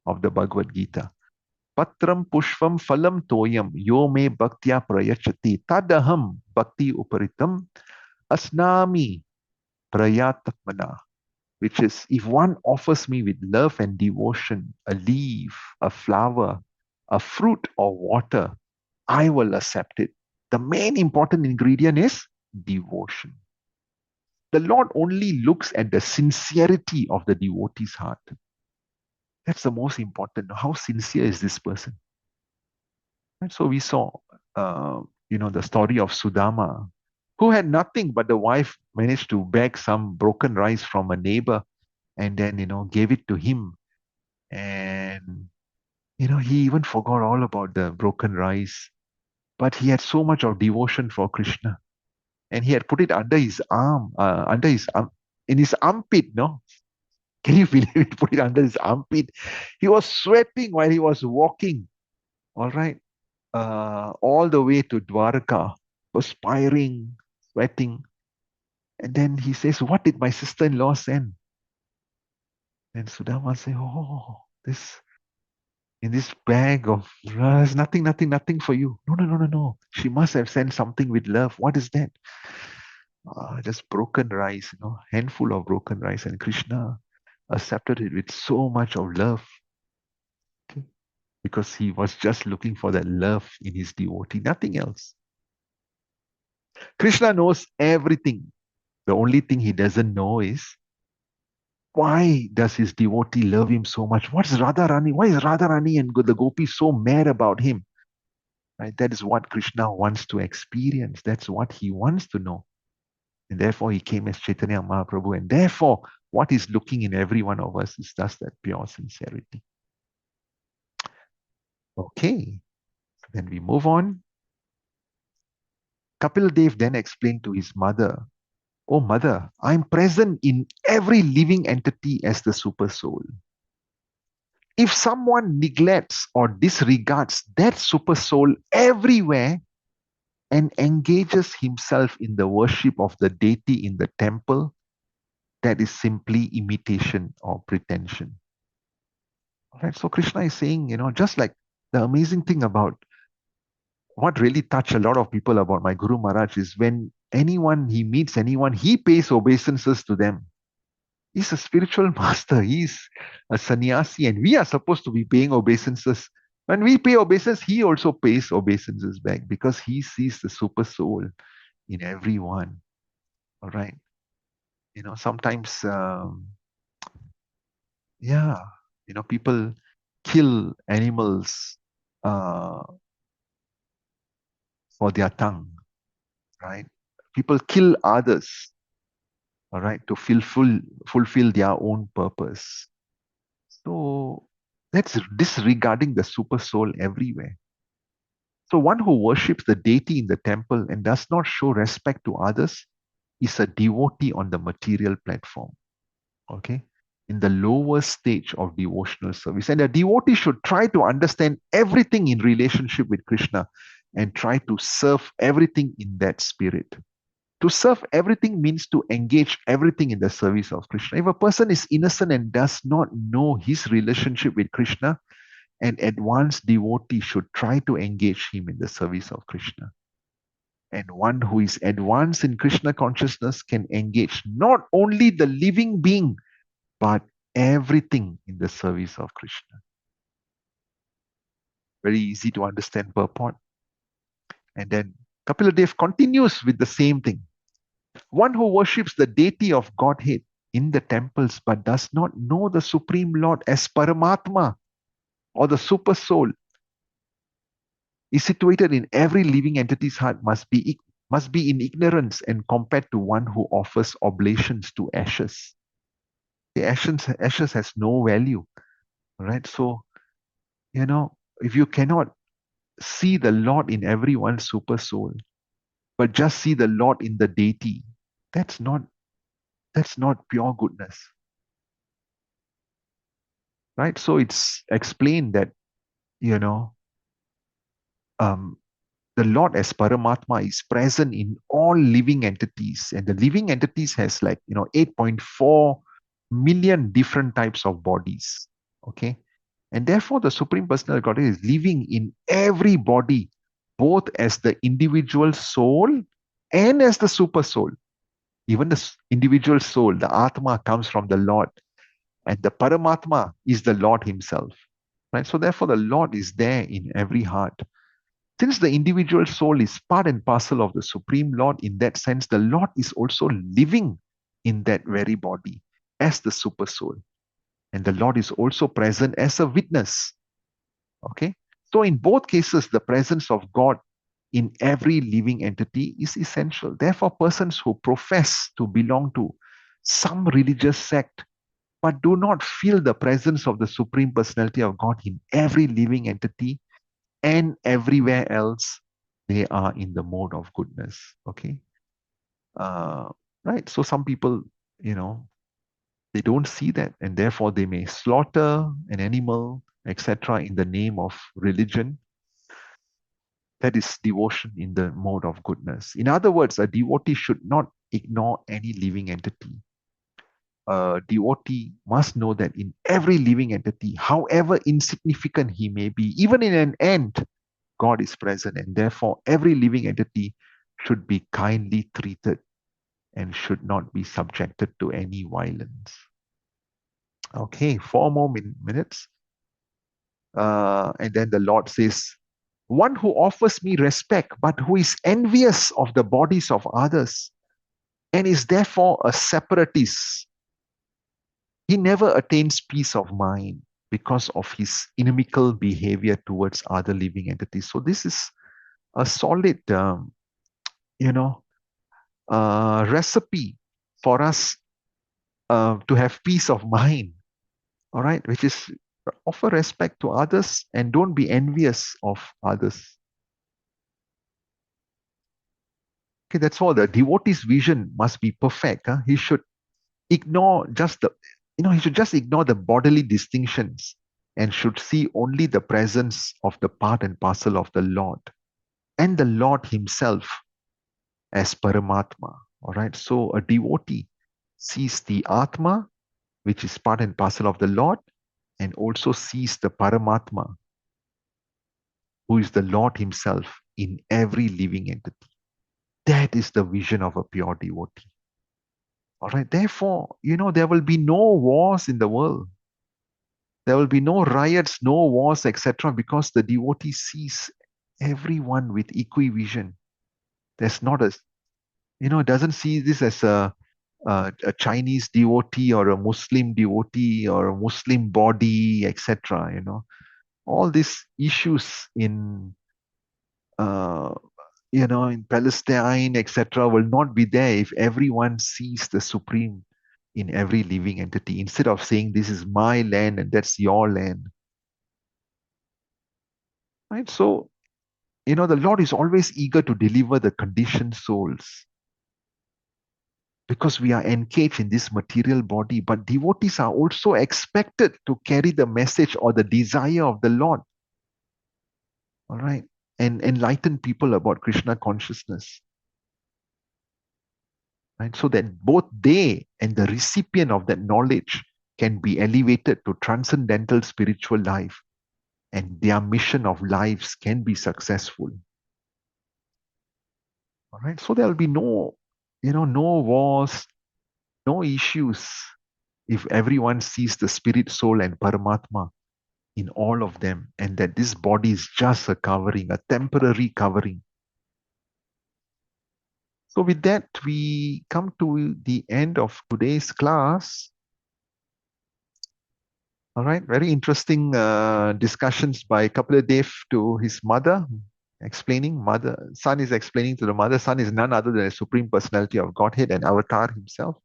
of the Bhagavad Gita, Patram pushpam phalam toyam yo me bhaktya prayachati tadaham bhakti uparitam asnami prayatatmana. Which is, if one offers me with love and devotion a leaf, a flower, a fruit, or water, I will accept it. The main important ingredient is devotion. The Lord only looks at the sincerity of the devotee's heart. That's the most important. How sincere is this person? And so we saw, the story of Sudama, who had nothing, but the wife managed to beg some broken rice from a neighbor and then, gave it to him. And, he even forgot all about the broken rice. But he had so much of devotion for Krishna. And he had put it under his arm, in his armpit, no? Can you believe it? Put it under his armpit. He was sweating while he was walking, all right, all the way to Dwarka, perspiring, sweating. And then he says, what did my sister-in-law send? And Sudama said, in this bag of there's nothing for you. No. She must have sent something with love. What is that? Just broken rice, handful of broken rice. And Krishna accepted it with so much of love. Okay? Because he was just looking for that love in his devotee, nothing else. Krishna knows everything. The only thing he doesn't know is, why does his devotee love him so much? Why is Radharani and the gopis so mad about him? Right? That is what Krishna wants to experience. That's what he wants to know. And therefore he came as Chaitanya Mahaprabhu. And therefore, what is looking in every one of us is just that pure sincerity. Okay. Then we move on. Kapil Dev then explained to his mother, oh mother, I am present in every living entity as the super soul. If someone neglects or disregards that super soul everywhere and engages himself in the worship of the deity in the temple, that is simply imitation or pretension. All right, so Krishna is saying, just like the amazing thing about what really touched a lot of people about my Guru Maharaj is when he meets anyone, he pays obeisances to them. He's a spiritual master. He's a sannyasi, and we are supposed to be paying obeisances. When we pay obeisance, he also pays obeisances back because he sees the super soul in everyone. All right. Sometimes, yeah, people kill animals uh, for their tongue, right? People kill others, all right, to fulfill their own purpose. So that's disregarding the super soul everywhere. So one who worships the deity in the temple and does not show respect to others is a devotee on the material platform. Okay? In the lower stage of devotional service. And a devotee should try to understand everything in relationship with Krishna and try to serve everything in that spirit. To serve everything means to engage everything in the service of Krishna. If a person is innocent and does not know his relationship with Krishna, an advanced devotee should try to engage him in the service of Krishna. And one who is advanced in Krishna consciousness can engage not only the living being, but everything in the service of Krishna. Very easy to understand purport. And then Kapila Dev continues with the same thing. One who worships the deity of Godhead in the temples but does not know the Supreme Lord as Paramatma or the Super Soul is situated in every living entity's heart must be in ignorance and compared to one who offers oblations to ashes. The ashes has no value, right? So, if you cannot see the Lord in everyone's super soul, but just see the Lord in the deity, that's not pure goodness, right? So it's explained that um, the Lord as Paramatma is present in all living entities, and the living entities has 8.4 million different types of bodies. Okay, and therefore the Supreme Personal Godhead is living in every body, both as the individual soul and as the super soul. Even the individual soul, the Atma, comes from the Lord, and the Paramatma is the Lord Himself. Right? So therefore the Lord is there in every heart. Since the individual soul is part and parcel of the Supreme Lord, in that sense, the Lord is also living in that very body as the super soul. And the Lord is also present as a witness. Okay? So in both cases, the presence of God in every living entity is essential. Therefore, persons who profess to belong to some religious sect but do not feel the presence of the Supreme Personality of God in every living entity and everywhere else, they are in the mode of goodness. Okay. Right. So some people, they don't see that, and therefore they may slaughter an animal, etc., in the name of religion. That is devotion in the mode of goodness. In other words, a devotee should not ignore any living entity. A devotee must know that in every living entity, however insignificant he may be, even in an ant, God is present, and therefore every living entity should be kindly treated and should not be subjected to any violence. Okay, 4 more minutes. And then the Lord says, one who offers me respect, but who is envious of the bodies of others and is therefore a separatist, he never attains peace of mind because of his inimical behavior towards other living entities. So this is a solid, recipe for us to have peace of mind. All right, which is offer respect to others and don't be envious of others. Okay, that's all. The devotee's vision must be perfect. He should ignore he should just ignore the bodily distinctions and should see only the presence of the part and parcel of the Lord and the Lord Himself as Paramatma. All right, so a devotee sees the Atma, which is part and parcel of the Lord, and also sees the Paramatma, who is the Lord Himself in every living entity. That is the vision of a pure devotee. All right. Therefore, there will be no wars in the world. There will be no riots, no wars, etc., because the devotee sees everyone with equivision. There's not doesn't see this as a Chinese devotee or a Muslim devotee or a Muslim body, etc. All these issues in in Palestine, etc., will not be there if everyone sees the Supreme in every living entity instead of saying this is my land and that's your land. Right? So, the Lord is always eager to deliver the conditioned souls because we are engaged in this material body. But devotees are also expected to carry the message or the desire of the Lord. All right. And enlighten people about Krishna consciousness. Right? So that both they and the recipient of that knowledge can be elevated to transcendental spiritual life, and their mission of lives can be successful. All right. So there'll be no wars, no issues if everyone sees the spirit, soul, and Paramatma in all of them, and that this body is just a covering, a temporary covering. So with that, we come to the end of today's class. All right, very interesting discussions by Kapiladev to his mother, son is explaining to the mother. Son is none other than the Supreme Personality of Godhead and Avatar himself.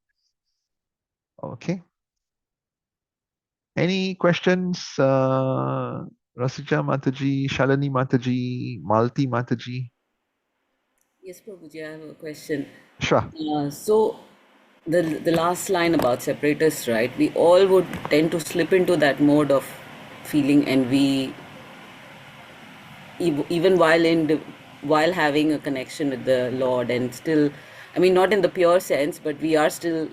Okay. Any questions? Rasija Mataji, Shalini Mataji, Malti Mataji? Yes, Prabhuji, I have a question. Sure. So the last line about separatists, right? We all would tend to slip into that mode of feeling envy, even while having a connection with the Lord, and still, I mean, not in the pure sense, but we are still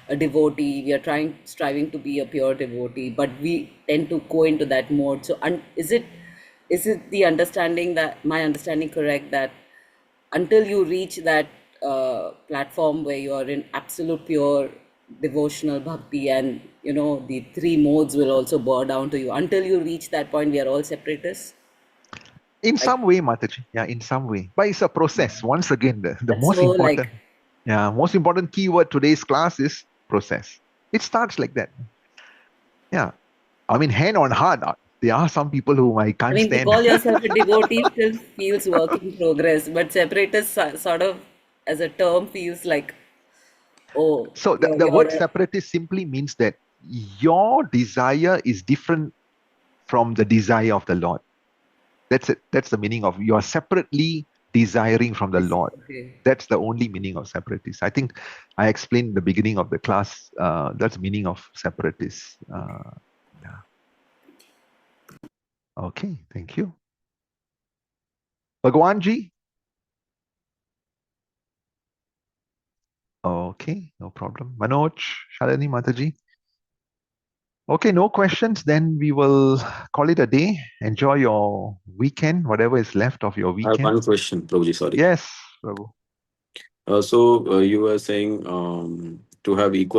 a devotee. We are striving to be a pure devotee, but we tend to go into that mode. So, is it the understanding, that my understanding correct, that until you reach that platform where you are in absolute pure devotional bhakti, and the three modes will also bow down to you, until you reach that point, we are all separatists? In some way, Mataji. Yeah, in some way. But it's a process. Once again, the most So, important, most important keyword today's class is process. It starts like that. Yeah. I mean, hand on heart, there are some people whom I can't to stand. call yourself a devotee still feels work in progress, but separatist sort of as a term feels like, oh, So the word separatist simply means that your desire is different from the desire of the Lord. That's it. That's the meaning of you are separately desiring from the Lord. Okay. That's the only meaning of separatist. I think I explained in the beginning of the class. That's the meaning of separatist. Yeah. Okay, thank you. Bhagwanji? Okay, no problem. Manoj, Shalini, Mataji? Okay, no questions. Then we will call it a day. Enjoy your weekend, whatever is left of your I have weekend. one question, Prabhuji, sorry. Yes, Prabhu. So you were saying to have equal